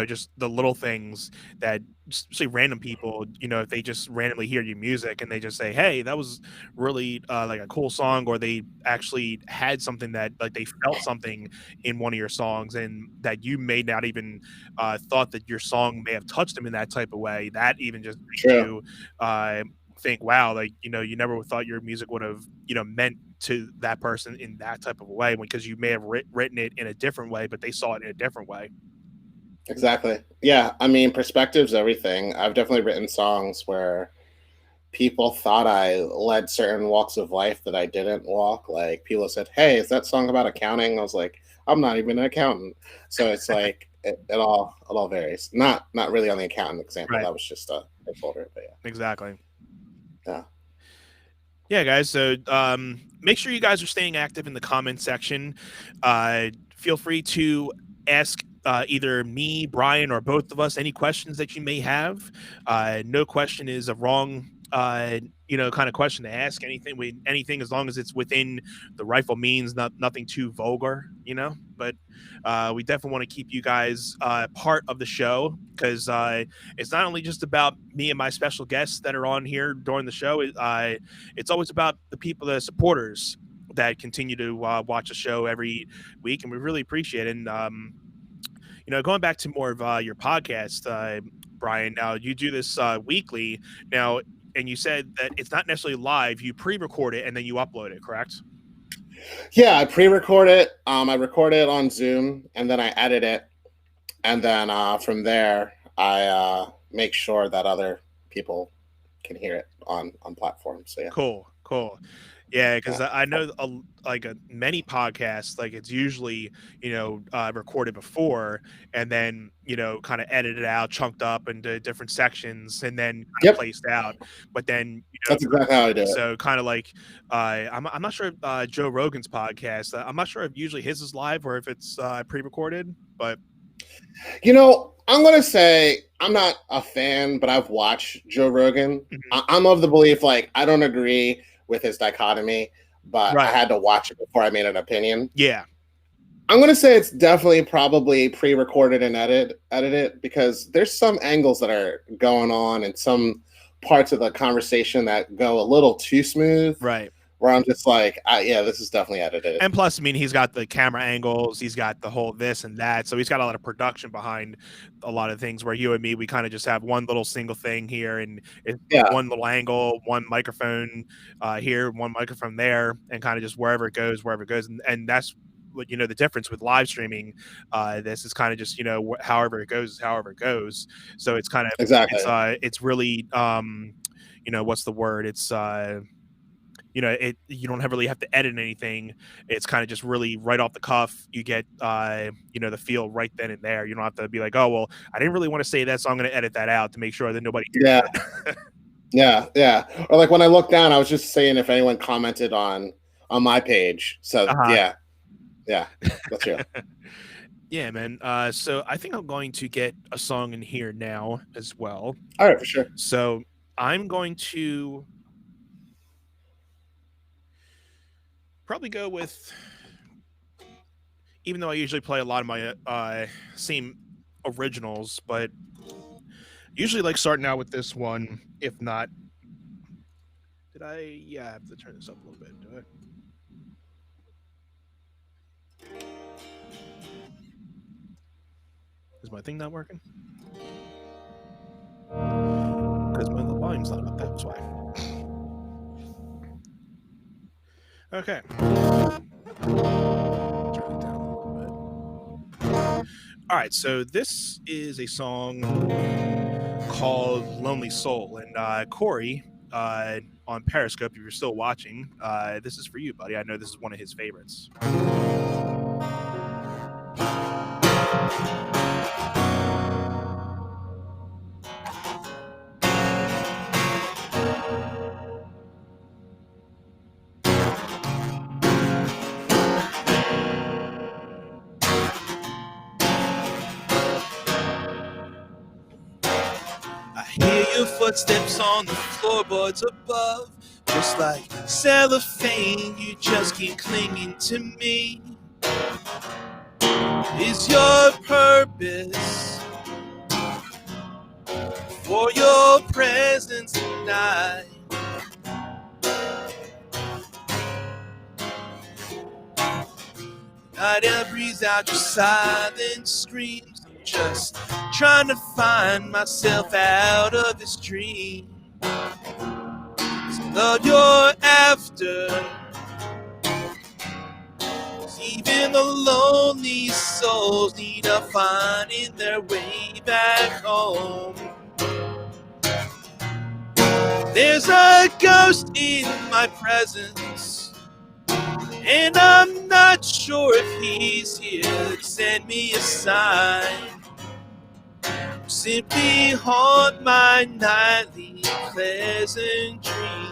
[SPEAKER 1] just the little things that especially random people, if they just randomly hear your music and they just say, "Hey, that was really like a cool song," or they actually had something that like they felt something in one of your songs and that you may not even thought that your song may have touched them in that type of way. That even just makes
[SPEAKER 2] True.
[SPEAKER 1] you uh think, wow, like you never thought your music would have meant to that person in that type of a way because you may have written it in a different way, but they saw it in a different way.
[SPEAKER 2] Exactly. Yeah, I mean, perspective's everything. I've definitely written songs where people thought I led certain walks of life that I didn't walk. Like people said, "Hey, is that song about accounting?" I was like, "I'm not even an accountant." So it's like it all varies. Not really on the accountant example.
[SPEAKER 1] Right.
[SPEAKER 2] That was just a placeholder, but
[SPEAKER 1] Exactly.
[SPEAKER 2] yeah.
[SPEAKER 1] Yeah, guys. So make sure you guys are staying active in the comment section. Feel free to ask either me, Brian, or both of us any questions that you may have. No question is a wrong, kind of question to ask. Anything as long as it's within the rightful means, nothing too vulgar, But we definitely want to keep you guys part of the show because it's not only just about me and my special guests that are on here during the show. It's always about the people, the supporters that continue to watch the show every week, and we really appreciate it. And going back to more of your podcast, Brian. Now you do this weekly now, and you said that it's not necessarily live. You pre-record it and then you upload it, correct?
[SPEAKER 2] Yeah, I pre-record it. I record it on Zoom and then I edit it, and then from there I make sure that other people can hear it on platforms. So yeah.
[SPEAKER 1] Cool, cool. Yeah, because
[SPEAKER 2] Yeah.
[SPEAKER 1] I know many podcasts, like it's usually recorded before and then kind of edited out, chunked up into different sections, and then kind of
[SPEAKER 2] Yep.
[SPEAKER 1] placed out. But then
[SPEAKER 2] That's exactly how I do it.
[SPEAKER 1] so kind of like I'm not sure Joe Rogan's podcast. I'm not sure if usually his is live or if it's pre-recorded, but
[SPEAKER 2] I'm going to say I'm not a fan, but I've watched Joe Rogan.
[SPEAKER 1] mhm.
[SPEAKER 2] I'm of the belief, like, I don't agree with his dichotomy, but I
[SPEAKER 1] Right,
[SPEAKER 2] had to watch it before I made an opinion.
[SPEAKER 1] yeah,
[SPEAKER 2] I'm going to say it's definitely probably pre-recorded and edited because there's some angles that are going on and some parts of the conversation that go a little too smooth
[SPEAKER 1] right.
[SPEAKER 2] where I'm just like, yeah, this is definitely edited.
[SPEAKER 1] And plus, I mean, he's got the camera angles, he's got the whole this and that, so he's got a lot of production behind a lot of things. Where you and me, we kind of just have one little single thing here, and it's
[SPEAKER 2] Yeah,
[SPEAKER 1] one little angle, one microphone here, one microphone there, and kind of just wherever it goes, and that's what the difference with live streaming. This is kind of just however it goes, however it goes. So it's kind of
[SPEAKER 2] exactly.
[SPEAKER 1] it's really what's the word? It's you don't really have to edit anything. It's kind of just really right off the cuff. You get the feel right then and there. You don't have to be like, oh well, I didn't really want to say that, so I'm going to edit that out to make sure that nobody
[SPEAKER 2] Yeah,
[SPEAKER 1] hears it.
[SPEAKER 2] yeah. Or like when I looked down, I was just saying if anyone commented on my page. So
[SPEAKER 1] Uh-huh.
[SPEAKER 2] yeah, that's real.
[SPEAKER 1] Yeah, man. So I think I'm going to get a song in here now as well.
[SPEAKER 2] All right, for sure.
[SPEAKER 1] So I'm going to probably go with, even though I usually play a lot of my same originals, but usually like starting out with this one. If not, did I? Yeah, I have to turn this up a little bit. Do I? Is my thing not working? Because my volume's not up. That's why. Okay. Turn it down a little bit. All right. So this is a song called "Lonely Soul," and Corey. On Periscope, if you're still watching, this is for you, buddy. I know this is one of his favorites. I hear your footsteps on the floorboards above. Just like cellophane, you just keep clinging to me. Is your purpose for your presence tonight? Night air breathes out your silent screams. I'm just trying to find myself out of this dream. It's love you're after. Even the lonely souls need a finding their way back home. There's a ghost in my presence, and I'm not sure if he's here to send me a sign. Simply haunt my nightly pleasant dream.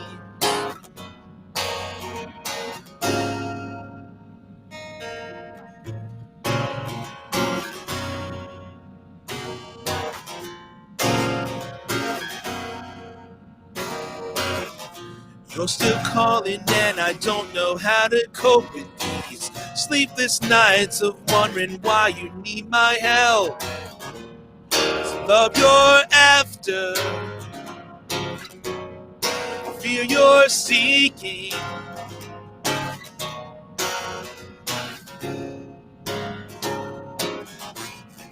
[SPEAKER 1] You're still calling and I don't know how to cope with these sleepless nights of wondering why you need my help. It's love you're after, fear you're seeking.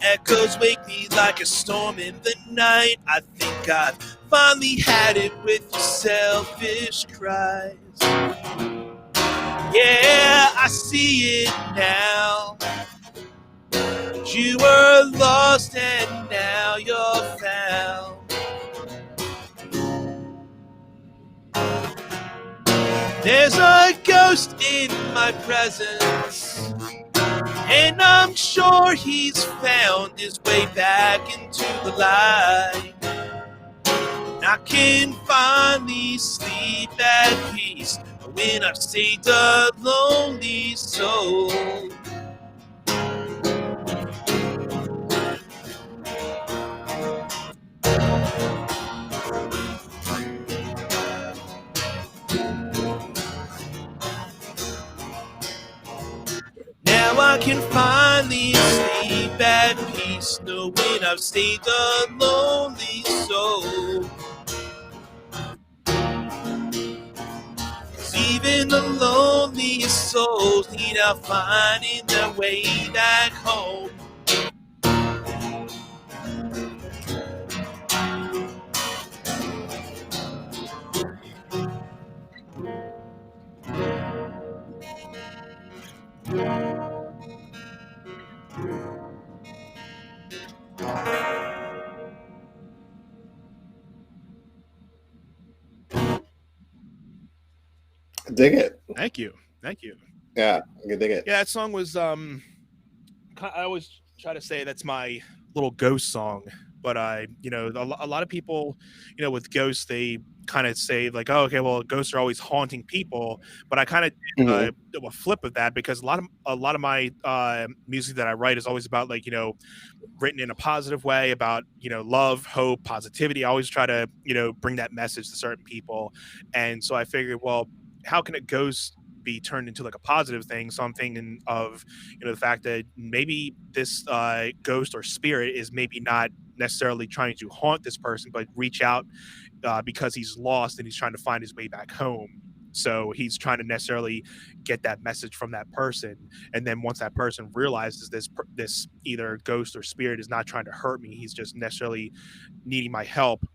[SPEAKER 1] Echoes wake me like a storm in the night. I think I've finally had it with your selfish cries. Yeah, I see it now. You were lost and now you're found. There's a ghost in my presence, and I'm sure he's found his way back into the light. I can finally sleep at peace when I've saved a lonely soul. Now I can finally sleep at peace, knowing I've saved a lonely soul. 'Cause even the loneliest souls need out finding their way back home.
[SPEAKER 2] Dig it.
[SPEAKER 1] Thank you. Thank you.
[SPEAKER 2] Yeah, I can dig it.
[SPEAKER 1] Yeah, that song was I always try to say that's my little ghost song, but a lot of people, with ghosts, they kind of say like, oh, okay, well, ghosts are always haunting people, but I kind of
[SPEAKER 2] Mhm.
[SPEAKER 1] do a flip of that because a lot of my music that I write is always about like written in a positive way about love, hope, positivity. I always try to bring that message to certain people, and so I figured, well, how can a ghost be turned into like a positive thing? So I'm thinking of the fact that maybe this ghost or spirit is maybe not necessarily trying to haunt this person, but reach out because he's lost and he's trying to find his way back home. So he's trying to necessarily get that message from that person, and then once that person realizes this either ghost or spirit is not trying to hurt me, he's just necessarily needing my help,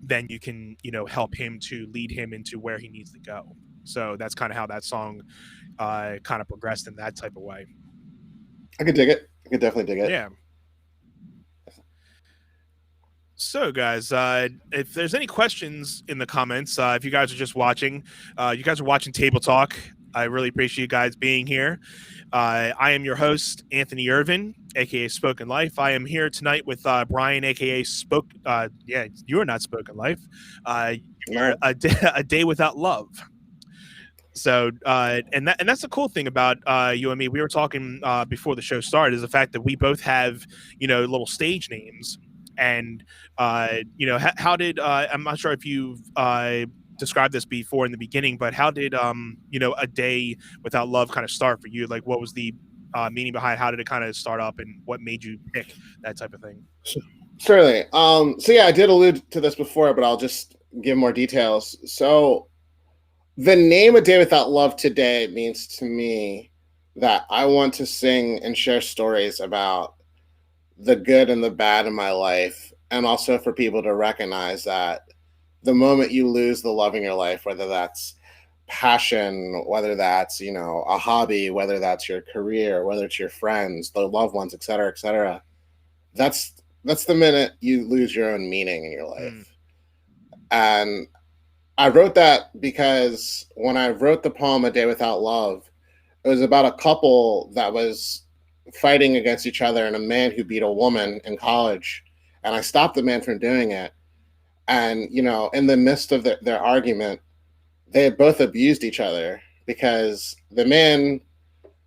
[SPEAKER 1] then you can help him to lead him into where he needs to go. So that's kind of how that song kind of progressed in that type of way.
[SPEAKER 2] I could dig it. I could definitely dig it.
[SPEAKER 1] Yeah. So, guys, if there's any questions in the comments, if you guys are just watching, you guys are watching Table Talk. I really appreciate you guys being here. I am your host, Anthony Irvin, aka Spoken Life. I am here tonight with Brian, aka Spoke. Yeah, you are not Spoken Life. You're
[SPEAKER 2] No.
[SPEAKER 1] a day without love. So and that's the cool thing about you and me. We were talking before the show started, is the fact that we both have little stage names. And how did I'm not sure if you've described this before in the beginning, but how did a day without love kind of start for you? Like, what was the meaning behind? How did it kind of start up, and what made you pick that type of thing?
[SPEAKER 2] Certainly. So yeah, I did allude to this before, but I'll just give more details. So the name A Day Without Love today means to me that I want to sing and share stories about the good and the bad in my life, and also for people to recognize that the moment you lose the love in your life, whether that's passion, whether that's a hobby, whether that's your career, whether it's your friends, the loved ones, etc., that's the minute you lose your own meaning in your life. And I wrote that because when I wrote the poem A Day Without Love, it was about a couple that was fighting against each other and a man who beat a woman in college. And I stopped the man from doing it. And, in the midst of their argument, they had both abused each other, because the man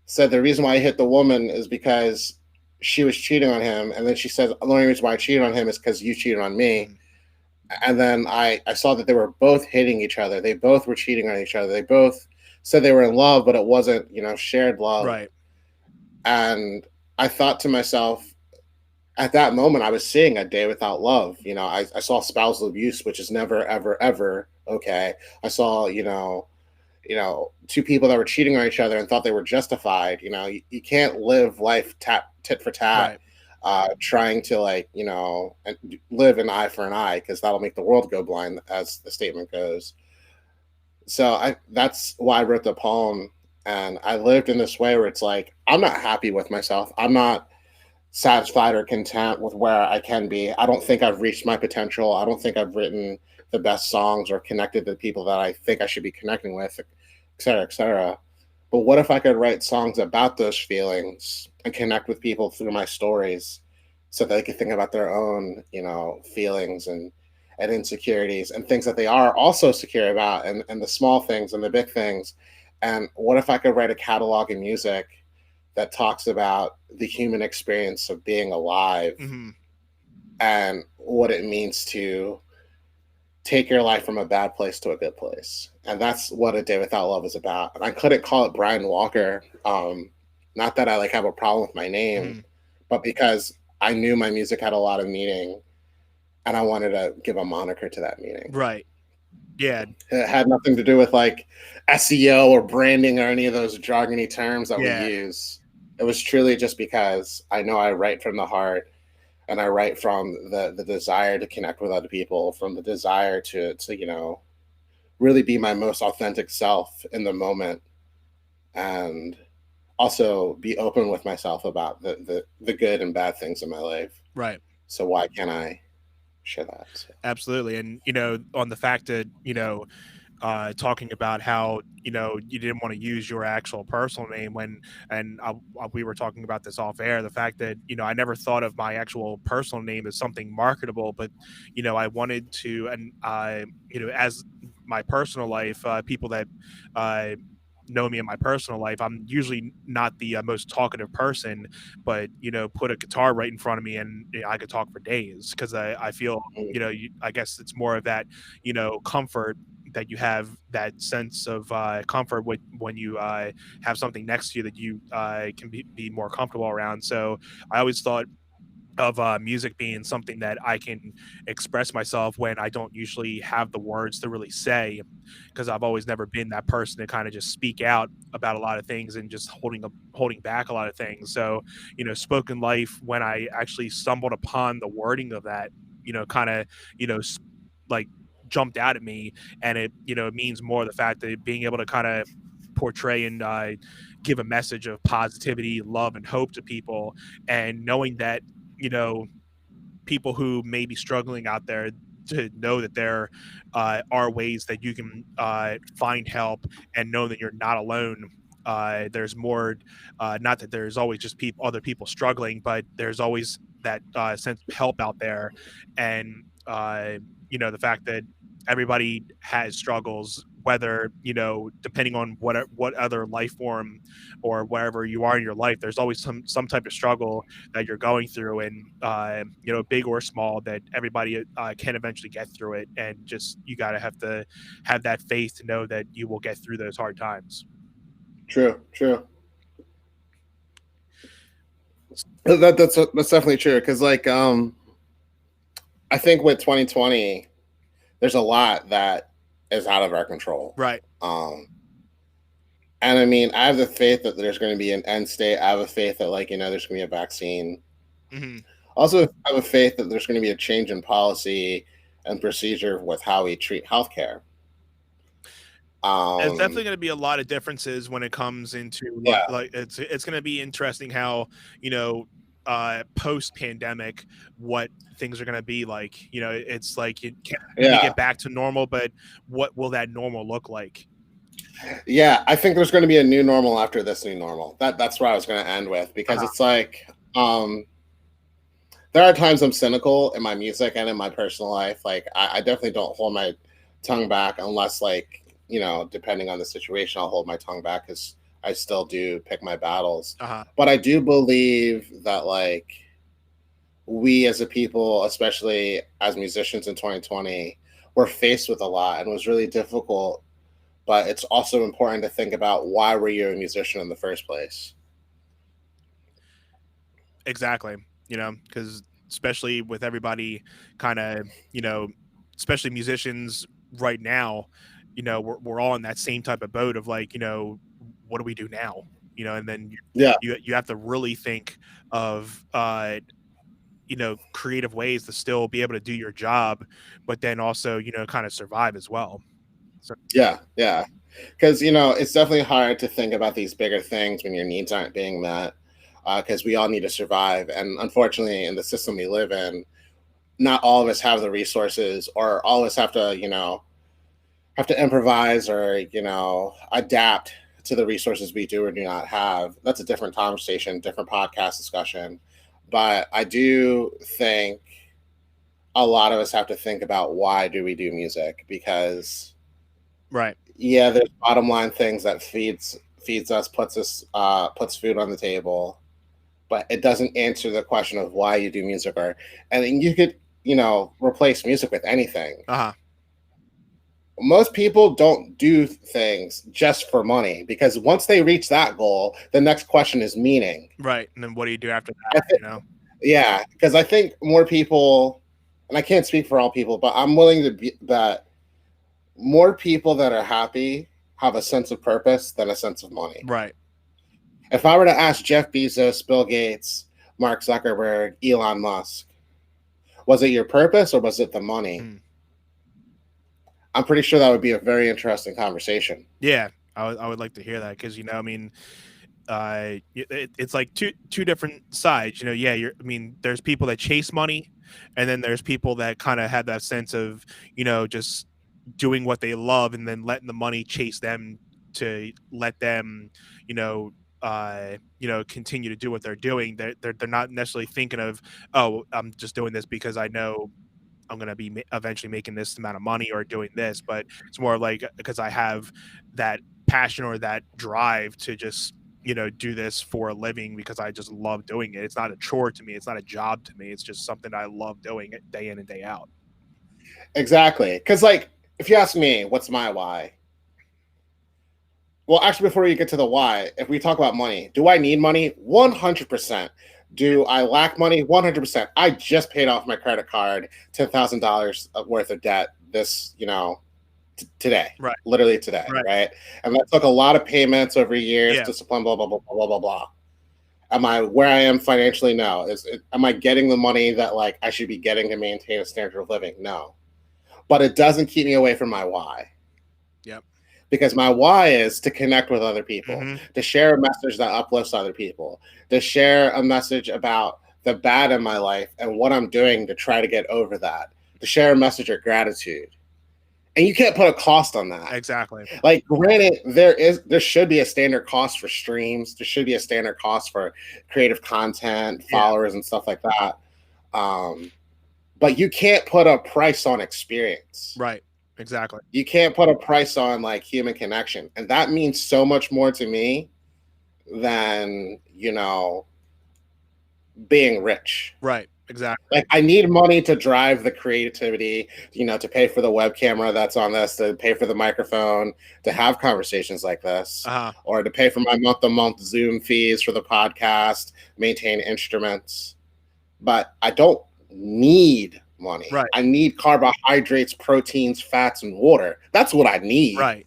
[SPEAKER 2] said the reason why he hit the woman is because she was cheating on him. And then she said, the only reason why I cheated on him is because you cheated on me. And then I saw that they were both hitting each other. They both were cheating on each other. They both said they were in love, but it wasn't, shared love.
[SPEAKER 1] Right.
[SPEAKER 2] And I thought to myself, at that moment, I was seeing A Day Without Love. I saw spousal abuse, which is never, ever, ever okay. I saw, two people that were cheating on each other and thought they were justified. You can't live life tit for tat.
[SPEAKER 1] Right.
[SPEAKER 2] Trying to and live an eye for an eye, because that'll make the world go blind, as the statement goes. So that's why I wrote the poem. And I lived in this way where it's like, I'm not happy with myself. I'm not satisfied or content with where I can be. I don't think I've reached my potential. I don't think I've written the best songs or connected to the people that I think I should be connecting with. cetera, et cetera. But what if I could write songs about those feelings and connect with people through my stories so that they could think about their own, feelings and insecurities and things that they are also secure about, and the small things and the big things. And what if I could write a catalog of music that talks about the human experience of being alive
[SPEAKER 1] Hmm.
[SPEAKER 2] and what it means to take your life from a bad place to a good place. And that's what A Day Without Love is about. And I couldn't call it Brian Walker. Not that I like have a problem with my name,
[SPEAKER 1] Hmm.
[SPEAKER 2] but because I knew my music had a lot of meaning and I wanted to give a moniker to that meaning.
[SPEAKER 1] Right. Yeah.
[SPEAKER 2] It had nothing to do with like SEO or branding or any of those jargony terms that we
[SPEAKER 1] Yeah.
[SPEAKER 2] use. It was truly just because I know I write from the heart and I write from the desire to connect with other people, from the desire to really be my most authentic self in the moment, and also be open with myself about the good and bad things in my life.
[SPEAKER 1] Right.
[SPEAKER 2] So why can't I share that? So,
[SPEAKER 1] Absolutely. And, on the fact that, talking about how you didn't want to use your actual personal name when, and we were talking about this off air, the fact that I never thought of my actual personal name as something marketable, but I wanted to, and as my personal life, people that uh know me in my personal life, I'm usually not the most talkative person, but put a guitar right in front of me and I could talk for days because I feel I guess it's more of that comfort, that you have that sense of comfort when you have something next to you that you can be more comfortable around. So I always thought of music being something that I can express myself when I don't usually have the words to really say, because I've always never been that person to kind of just speak out about a lot of things and just holding back a lot of things. So, spoken life, when I actually stumbled upon the wording of that, kind of, you know, s- like jumped out at me, and it means more the fact that being able to kind of portray and give a message of positivity, love, and hope to people, and knowing that you know people who may be struggling out there, to know that there are ways that you can find help and know that you're not alone. There's more, not that there's always just other people struggling, but there's always that sense of help out there. And the fact that everybody has struggles, whether depending on what other life form or wherever you are in your life, there's always some type of struggle that you're going through, and big or small, that everybody can eventually get through it, and just you gotta have to have that faith to know that you will get through those hard times.
[SPEAKER 2] true, true. That's definitely true. Because I think with 2020, there's a lot that is out of our control.
[SPEAKER 1] Right.
[SPEAKER 2] And I mean, I have the faith that there's going to be an end state. I have a faith that there's going to be a vaccine.
[SPEAKER 1] Hmm.
[SPEAKER 2] Also, I have a faith that there's going to be a change in policy and procedure with how we treat healthcare.
[SPEAKER 1] There's definitely
[SPEAKER 2] Um,
[SPEAKER 1] going to be a lot of differences when it comes into
[SPEAKER 2] yeah,
[SPEAKER 1] it's going to be interesting how post pandemic, what things are going to be like. It's like you can't really
[SPEAKER 2] yeah,
[SPEAKER 1] get back to normal, but what will that normal look like?
[SPEAKER 2] yeah. I think there's going to be a new normal after this new normal. That's where I was going to end with, because
[SPEAKER 1] Uh-huh.
[SPEAKER 2] it's there are times I'm cynical in my music and in my personal life. Like I definitely don't hold my tongue back unless depending on the situation, I'll hold my tongue back because I still do pick my battles.
[SPEAKER 1] Uh-huh.
[SPEAKER 2] But I do believe that we as a people, especially as musicians in 2020, were faced with a lot and it was really difficult. But it's also important to think about why were you a musician in the first place?
[SPEAKER 1] Exactly. Because especially with everybody kind of, especially musicians right now, we're all in that same type of boat of like, what do we do now? And then
[SPEAKER 2] Yeah,
[SPEAKER 1] you have to really think of creative ways to still be able to do your job, but then also, kind of survive as well. So
[SPEAKER 2] yeah, yeah. Because it's definitely hard to think about these bigger things when your needs aren't being met. Because we all need to survive, and unfortunately, in the system we live in, not all of us have the resources, or all of us have to, have to improvise or, adapt to the resources we do or do not have. That's a different conversation, different podcast discussion. But I do think a lot of us have to think about why do we do music, because
[SPEAKER 1] Right.
[SPEAKER 2] yeah, there's bottom line things that feeds us, puts food on the table, but it doesn't answer the question of why you do music. Or and you could, replace music with anything.
[SPEAKER 1] Uh-huh.
[SPEAKER 2] Most people don't do things just for money, because once they reach that goal, the next question is meaning.
[SPEAKER 1] Right. And then what do you do after
[SPEAKER 2] I
[SPEAKER 1] that,
[SPEAKER 2] think, yeah, because I think more people, and I can't speak for all people, but I'm willing to be that more people that are happy have a sense of purpose than a sense of money.
[SPEAKER 1] Right.
[SPEAKER 2] If I were to ask Jeff Bezos, Bill Gates, Mark Zuckerberg, Elon Musk, was it your purpose or was it the money?
[SPEAKER 1] Mm.
[SPEAKER 2] I'm pretty sure that would be a very interesting conversation.
[SPEAKER 1] Yeah, I would like to hear that because it's like two different sides. Yeah, there's people that chase money, and then there's people that kind of have that sense of just doing what they love and then letting the money chase them to let them continue to do what they're doing. They're not necessarily thinking of, oh, I'm just doing this because I know I'm going to be eventually making this amount of money or doing this, but it's more like because I have that passion or that drive to just do this for a living because I just love doing it. It's not a chore to me. It's not a job to me. It's just something I love doing it day in and day out.
[SPEAKER 2] Exactly. Because, like, if you ask me, what's my why? Well, actually, before we get to the why, if we talk about money, do I need money? 100%. Do I lack money? 100%. I just paid off my credit card, $10,000 worth of debt today,
[SPEAKER 1] Right.
[SPEAKER 2] literally today, right? And that took a lot of payments over years, discipline, blah, blah, blah, blah, blah, blah. Am I where I am financially? No. Am I getting the money that, like, I should be getting to maintain a standard of living? No. But it doesn't keep me away from my why.
[SPEAKER 1] Yep.
[SPEAKER 2] Because my why is to connect with other people,
[SPEAKER 1] Mm-hmm.
[SPEAKER 2] to share a message that uplifts other people, to share a message about the bad in my life and what I'm doing to try to get over that, to share a message of gratitude. And you can't put a cost on that.
[SPEAKER 1] Exactly.
[SPEAKER 2] Like, granted, there should be a standard cost for streams. There should be a standard cost for creative content, followers, and stuff like that. But you can't put a price on experience.
[SPEAKER 1] Right. Exactly.
[SPEAKER 2] You can't put a price on, like, human connection. And that means so much more to me than, being rich.
[SPEAKER 1] Right. Exactly.
[SPEAKER 2] Like, I need money to drive the creativity, to pay for the web camera that's on this, to pay for the microphone, to have conversations like this, or to pay for my month-to-month Zoom fees for the podcast, maintain instruments. But I don't need money.
[SPEAKER 1] Right.
[SPEAKER 2] I need carbohydrates, proteins, fats, and water. That's what I need.
[SPEAKER 1] Right.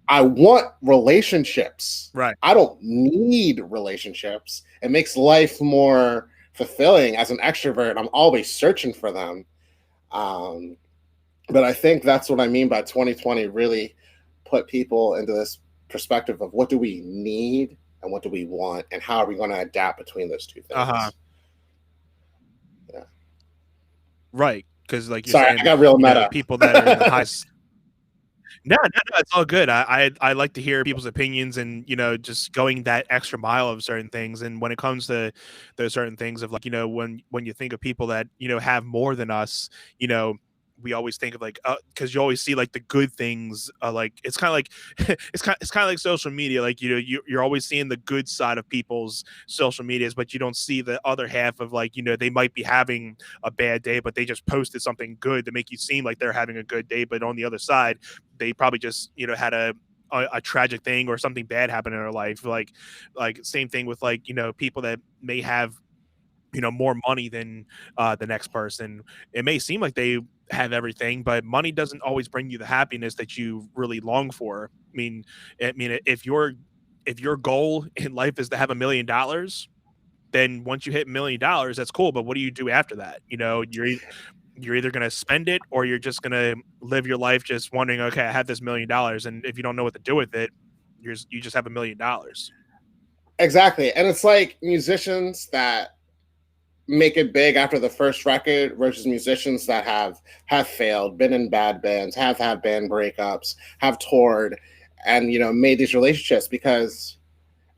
[SPEAKER 2] I want relationships.
[SPEAKER 1] Right.
[SPEAKER 2] I don't need relationships. It makes life more fulfilling. As an extrovert, I'm always searching for them. But I think that's what I mean by 2020 really put people into this perspective of what do we need and what do we want, and how are we going to adapt between those two things. Yeah.
[SPEAKER 1] Right. Because, like you're
[SPEAKER 2] saying, I got real meta.
[SPEAKER 1] People that are in the high. No, it's all good. I like to hear people's opinions and, just going that extra mile of certain things. And when it comes to those certain things of, like, when you think of people that, have more than us, we always think of, like, because you always see, like, the good things, like, it's kind of like it's kind of like social media, like, you're always seeing the good side of people's social medias, but you don't see the other half of, like, they might be having a bad day, but they just posted something good to make you seem like they're having a good day, but on the other side they probably just had a tragic thing or something bad happen in their life. Like same thing with, like, people that may have more money than the next person. It may seem like they have everything, but money doesn't always bring you the happiness that you really long for. I mean, if your goal in life is to have $1 million, then once you hit $1 million, that's cool. But what do you do after that? You're either going to spend it or you're just going to live your life just wondering, okay, I have this $1 million. And if you don't know what to do with it, you just have $1 million.
[SPEAKER 2] Exactly. And it's like musicians that make it big after the first record versus musicians that have failed, been in bad bands, have had band breakups, have toured, and made these relationships. Because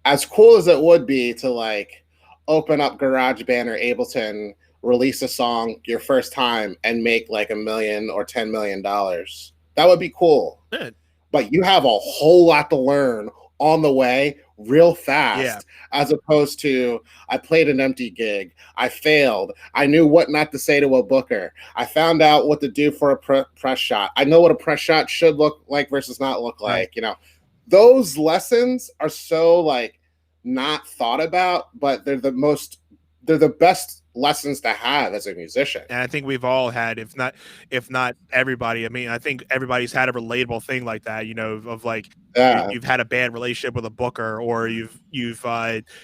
[SPEAKER 2] as cool as it would be to like open up GarageBand or Ableton, release a song your first time, and make like $1 million or $10 million, that would be cool.
[SPEAKER 1] Yeah.
[SPEAKER 2] But you have a whole lot to learn on the way real
[SPEAKER 1] Yeah.
[SPEAKER 2] fast, as opposed to I played an empty gig, I failed, I knew what not to say to a booker, I found out what to do for a press shot, I know what a press shot should look like versus not look
[SPEAKER 1] Right.
[SPEAKER 2] like. Those lessons are so like not thought about, but they're the best lessons to have as a musician.
[SPEAKER 1] And I think we've all had, if not everybody. I mean, I think everybody's had a relatable thing like that. Of like
[SPEAKER 2] Yeah,
[SPEAKER 1] you've had a bad relationship with a booker, or you've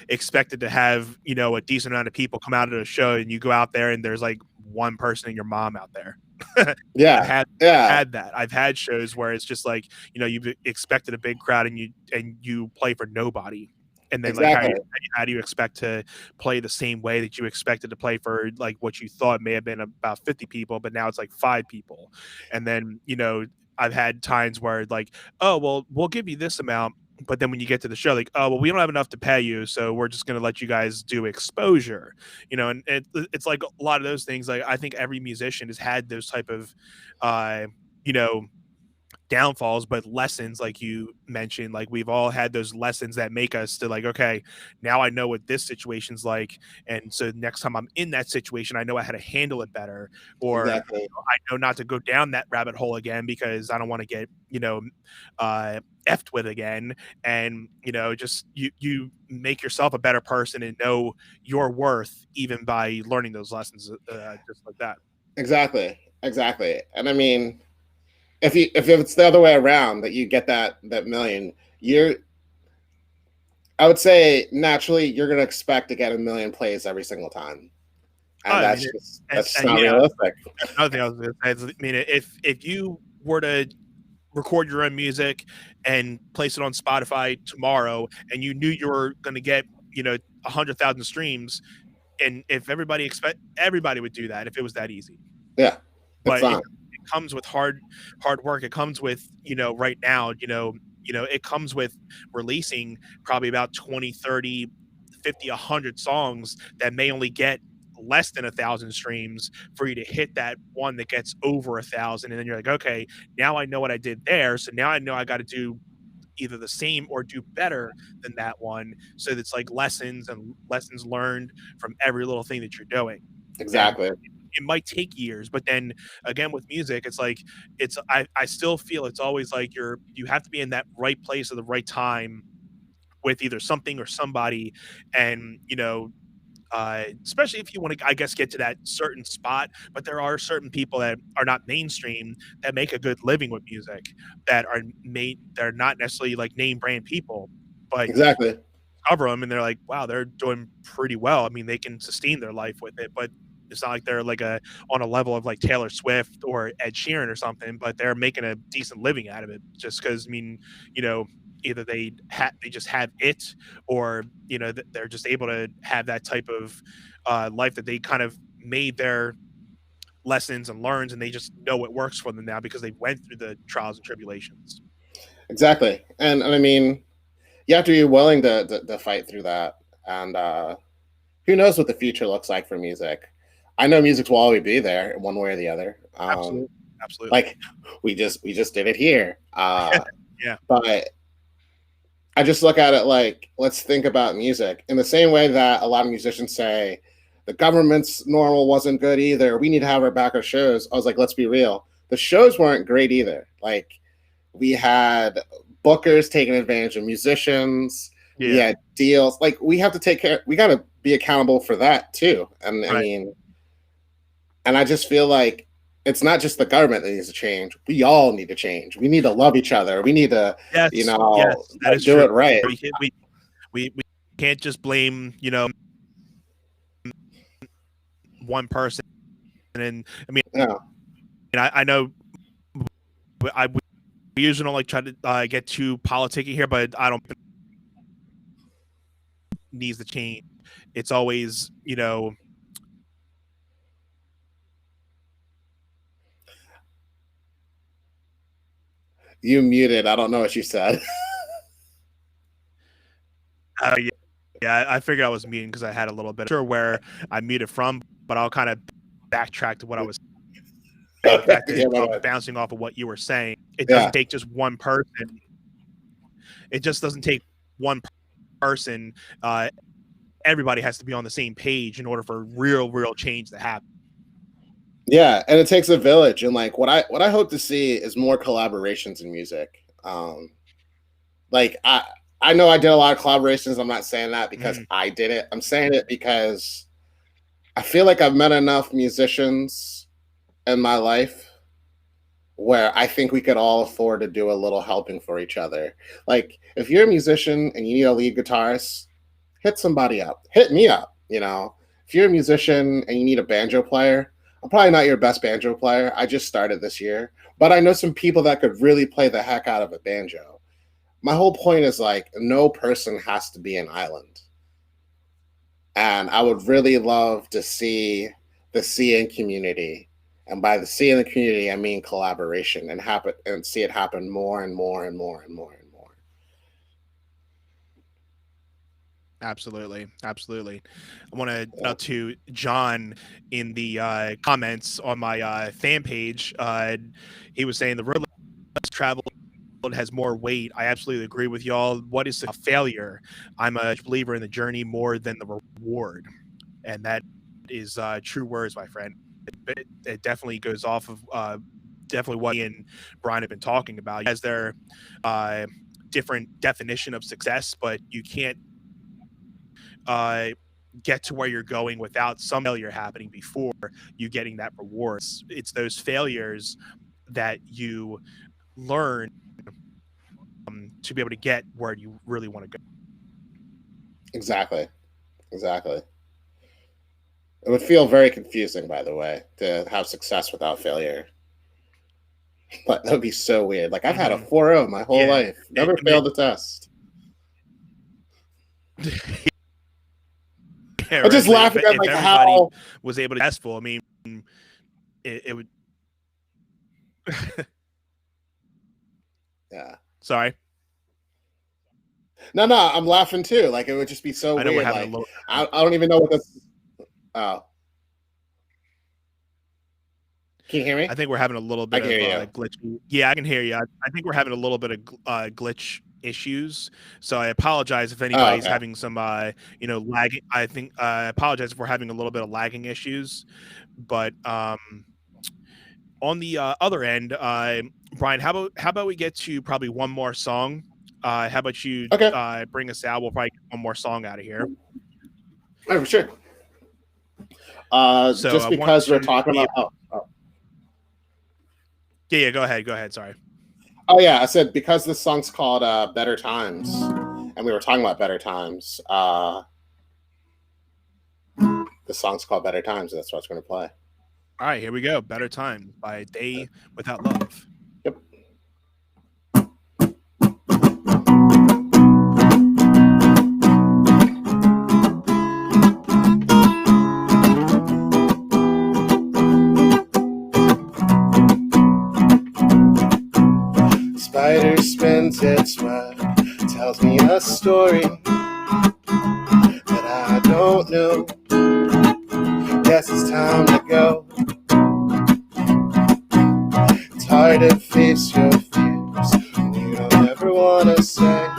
[SPEAKER 1] expected to have a decent amount of people come out at a show, and you go out there and there's like one person and your mom out there. I've
[SPEAKER 2] yeah,
[SPEAKER 1] had
[SPEAKER 2] yeah,
[SPEAKER 1] had that. I've had shows where it's just like you've expected a big crowd and you play for nobody. And then like
[SPEAKER 2] exactly,
[SPEAKER 1] how do you expect to play the same way that you expected to play for like what you thought may have been about 50 people, but now it's like 5 people. And then I've had times where like, oh well, we'll give you this amount, but then when you get to the show, like, oh well, we don't have enough to pay you, so we're just going to let you guys do exposure. And it's like a lot of those things. Like I think every musician has had those type of uh you know downfalls, but lessons, like you mentioned. Like we've all had those lessons that make us to like, okay, now I know what this situation's like, and so next time I'm in that situation, I know how to handle it better, or
[SPEAKER 2] exactly,
[SPEAKER 1] I know not to go down that rabbit hole again because I don't want to get effed with again. And just you make yourself a better person and know your worth even by learning those lessons, just like that.
[SPEAKER 2] exactly. And I mean, if it's the other way around, that you get that million, you're I would say naturally you're going to expect to get 1 million plays every single time,
[SPEAKER 1] Oh,
[SPEAKER 2] and
[SPEAKER 1] I mean,
[SPEAKER 2] that's just
[SPEAKER 1] and
[SPEAKER 2] not
[SPEAKER 1] yeah,
[SPEAKER 2] realistic.
[SPEAKER 1] that's another thing I was going to say. Is, I mean, if you were to record your own music and place it on Spotify tomorrow, and you knew you were going to get 100,000 streams, and if everybody would do that if it was that easy.
[SPEAKER 2] Yeah, it's
[SPEAKER 1] But it
[SPEAKER 2] not
[SPEAKER 1] comes with hard work. It comes with right now, it comes with releasing probably about 20, 30, 50, 100 songs that may only get less than 1,000 streams for you to hit that one that gets over 1,000. And then you're like, okay, now I know what I did there, so now I know I got to do either the same or do better than that one. So it's like lessons and lessons learned from every little thing that you're doing. And
[SPEAKER 2] exactly,
[SPEAKER 1] it might take years, but then again with music, it's like I still feel it's always like you have to be in that right place at the right time with either something or somebody. And especially if you want to, I guess, get to that certain spot. But there are certain people that are not mainstream that make a good living with music, that are made, they're not necessarily like name brand people, but
[SPEAKER 2] exactly,
[SPEAKER 1] cover them and they're like, wow, they're doing pretty well. I mean, they can sustain their life with it, but it's not like they're like on a level of like Taylor Swift or Ed Sheeran or something, but they're making a decent living out of it just because, I mean, you know, either they just have it, or they're just able to have that type of life that they kind of made their lessons and learns, and they just know it works for them now because they went through the trials and tribulations.
[SPEAKER 2] exactly. And I mean, you have to be willing to fight through that. And who knows what the future looks like for music? I know music will always be there in one way or the other.
[SPEAKER 1] Absolutely, absolutely.
[SPEAKER 2] Like we just did it here.
[SPEAKER 1] Yeah,
[SPEAKER 2] But I just look at it like, let's think about music in the same way that a lot of musicians say the government's normal wasn't good either. We need to have our backup shows. I was like, let's be real. The shows weren't great either. Like we had bookers taking advantage of musicians. We
[SPEAKER 1] yeah,
[SPEAKER 2] had deals. Like we have to take care. We got to be accountable for that too. And I
[SPEAKER 1] right.
[SPEAKER 2] mean, and I just feel like it's not just the government that needs to change. We all need to change. We need to love each other. We need to,
[SPEAKER 1] Yes, yes, that is
[SPEAKER 2] do
[SPEAKER 1] true.
[SPEAKER 2] it right.
[SPEAKER 1] We can't just blame one person. And I mean,
[SPEAKER 2] Yeah,
[SPEAKER 1] I know we usually don't like try to get too politicking here, but I don't needs to change. It's always
[SPEAKER 2] You muted. I don't know what you said.
[SPEAKER 1] Yeah, yeah. I figured I was muting because I had a little bit. Sure where I muted from, but I'll kind of backtrack to what I was saying. The
[SPEAKER 2] Okay.
[SPEAKER 1] fact that
[SPEAKER 2] Yeah, my bad.
[SPEAKER 1] bouncing off of what you were saying, it
[SPEAKER 2] Yeah.
[SPEAKER 1] doesn't take just one person. It just doesn't take one person. Everybody has to be on the same page in order for real change to happen.
[SPEAKER 2] Yeah, and it takes a village, and like what I hope to see is more collaborations in music. Like I know I did a lot of collaborations. I'm not saying that because I did it. I'm saying it because I feel like I've met enough musicians in my life where I think we could all afford to do a little helping for each other. Like if you're a musician and you need a lead guitarist, hit somebody up. Hit me up, you know. If you're a musician and you need a banjo player, I'm probably not your best banjo player. I just started this year, but I know some people that could really play the heck out of a banjo. My whole point is like no person has to be an island. And I would really love to see the CN community. And by the CN community, I mean collaboration and see it happen more and more and more and more and more.
[SPEAKER 1] Absolutely. I want to out to John in the comments on my fan page. He was saying the road less traveled has more weight. I absolutely agree with y'all. What is a failure? I'm a believer in the journey more than the reward, and that is true words, my friend. It definitely goes off of definitely what Ian and Brian have been talking about. As their different definition of success, but you can't get to where you're going without some failure happening before you getting that reward. It's those failures that you learn to be able to get where you really want to go.
[SPEAKER 2] Exactly. It would feel very confusing, by the way, to have success without failure. But that would be so weird. Like I've had a 4.0 my whole life. Never failed a test.
[SPEAKER 1] Yeah,
[SPEAKER 2] I'm just laughing at
[SPEAKER 1] if
[SPEAKER 2] like
[SPEAKER 1] everybody
[SPEAKER 2] how
[SPEAKER 1] was able to be successful. I mean, it would.
[SPEAKER 2] Yeah.
[SPEAKER 1] Sorry.
[SPEAKER 2] No, I'm laughing too. Like it would just be so
[SPEAKER 1] I know
[SPEAKER 2] weird.
[SPEAKER 1] we're having
[SPEAKER 2] like
[SPEAKER 1] a little.
[SPEAKER 2] I don't even know what this. Oh. Can you hear me?
[SPEAKER 1] I think we're having a little bit of glitch. Yeah, I can hear you. I think we're having a little bit of glitch issues. So I apologize if anybody's having some, lagging. I apologize if we're having a little bit of lagging issues. But on the other end, Brian, how about we get to probably one more song? How about you bring us out? We'll probably get one more song out of here.
[SPEAKER 2] Oh, for sure. So just because we're talking about.
[SPEAKER 1] Yeah, go ahead. Sorry.
[SPEAKER 2] Oh yeah, I said because this song's called "Better Times," and we were talking about better times. The song's called "Better Times," and that's what it's going to play.
[SPEAKER 1] All right, here we go. "Better Time" by Day Without Love.
[SPEAKER 2] Yep. Spider spins its web, tells me a story that I don't know. Guess it's time to go. It's hard to face your fears when you don't ever want to say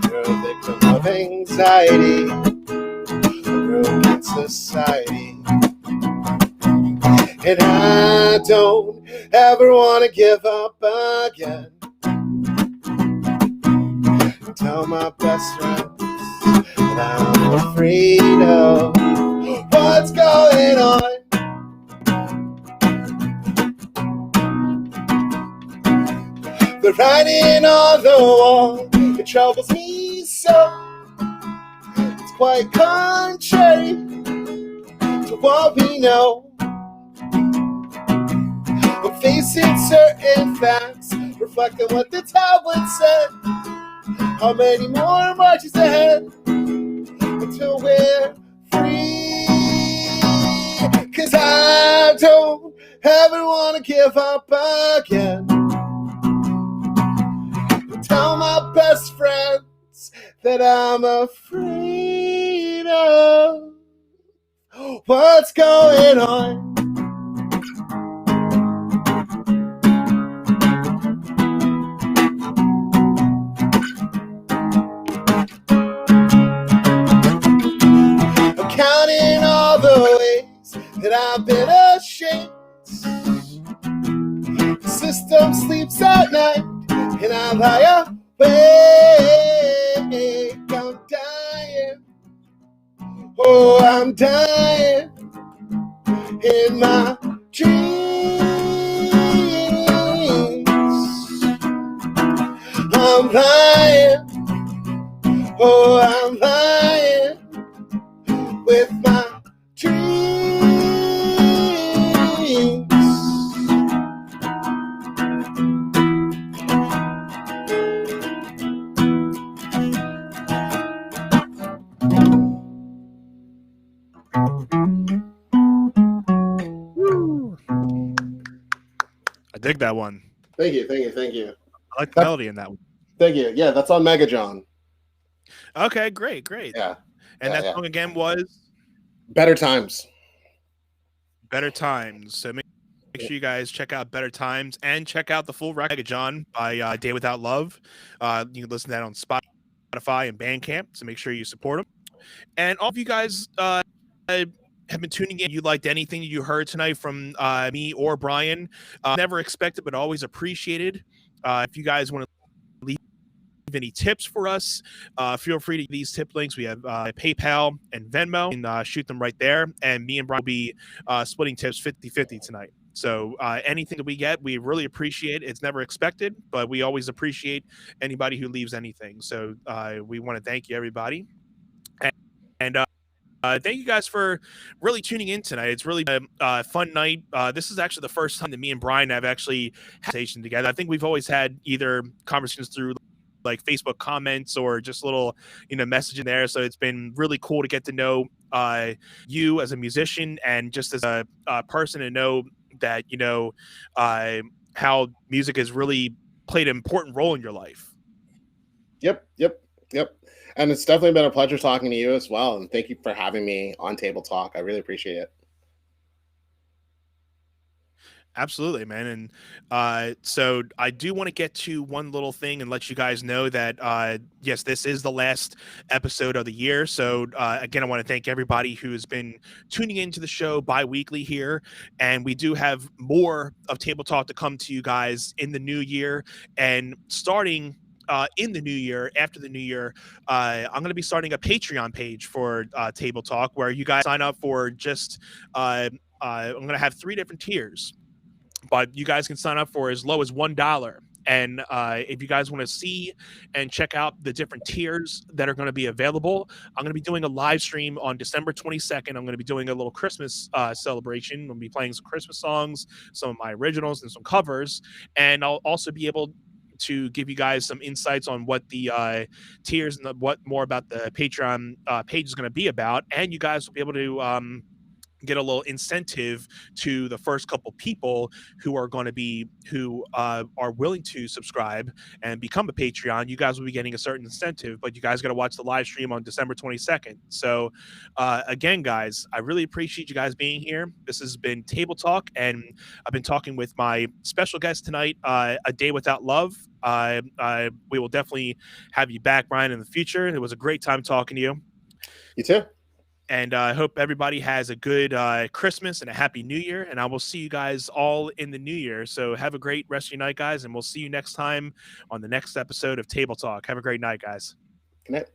[SPEAKER 2] you're a victim of anxiety, a broken society. And I don't ever want to give up again. Tell my best friends that I'm afraid of what's going on. The writing on the wall, it troubles me so. It's quite contrary to what we know. I'm facing certain facts, reflecting what the tablet said. How many more marches ahead until we're free? 'Cause I don't ever want to give up again. friends that I'm afraid of. What's going on? I'm counting all the ways that I've been ashamed. The system sleeps at night, and I lie awake. I'm dying. Oh, I'm dying in my dreams. I'm lying. Oh, I'm lying with my dreams.
[SPEAKER 1] I dig that one.
[SPEAKER 2] Thank you, thank you, thank you.
[SPEAKER 1] I like the melody in that one.
[SPEAKER 2] Thank you. Yeah, that's on Mega John.
[SPEAKER 1] Okay, great.
[SPEAKER 2] Yeah.
[SPEAKER 1] And that song again was
[SPEAKER 2] Better Times.
[SPEAKER 1] Better Times. So make sure you guys check out Better Times and check out the full record Mega John by Day Without Love. You can listen to that on Spotify and Bandcamp, so make sure you support them. And all of you guys have been tuning in. You liked anything you heard tonight from me or Brian, never expected but always appreciated. If you guys want to leave any tips for us, feel free to these tip links. We have PayPal and Venmo, and shoot them right there. And me and Brian will be splitting tips 50-50 tonight. So anything that we get, we really appreciate. It's never expected, but we always appreciate anybody who leaves anything. So we want to thank you, everybody. And thank you guys for really tuning in tonight. It's really a fun night. This is actually the first time that me and Brian have actually had a conversation together. I think we've always had either conversations through like Facebook comments or just little, messaging there. So it's been really cool to get to know you as a musician and just as a person, and know that, how music has really played an important role in your life.
[SPEAKER 2] Yep. And it's definitely been a pleasure talking to you as well. And thank you for having me on Table Talk. I really appreciate it.
[SPEAKER 1] Absolutely, man. And so I do want to get to one little thing and let you guys know that, yes, this is the last episode of the year. So again, I want to thank everybody who has been tuning into the show bi-weekly here. And we do have more of Table Talk to come to you guys in the new year. And starting in the new year, after the new year, I'm going to be starting a Patreon page for Table Talk, where you guys sign up for just, I'm going to have 3 different tiers, but you guys can sign up for as low as $1. And if you guys want to see and check out the different tiers that are going to be available, I'm going to be doing a live stream on December 22nd. I'm going to be doing a little Christmas celebration. I'm going to be playing some Christmas songs, some of my originals, and some covers. And I'll also be able to give you guys some insights on what the tiers and what more about the Patreon page is going to be about. And you guys will be able to get a little incentive to the first couple people who are going to be are willing to subscribe and become a Patreon. You guys will be getting a certain incentive, but you guys got to watch the live stream on December 22nd. So again, guys, I really appreciate you guys being here. This has been Table Talk, and I've been talking with my special guest tonight, A Day Without Love. We will definitely have you back, Brian, in the future. It was a great time talking to you.
[SPEAKER 2] You too.
[SPEAKER 1] And I hope everybody has a good Christmas and a happy New Year. And I will see you guys all in the new year. So have a great rest of your night, guys. And we'll see you next time on the next episode of Table Talk. Have a great night, guys.
[SPEAKER 2] Good night.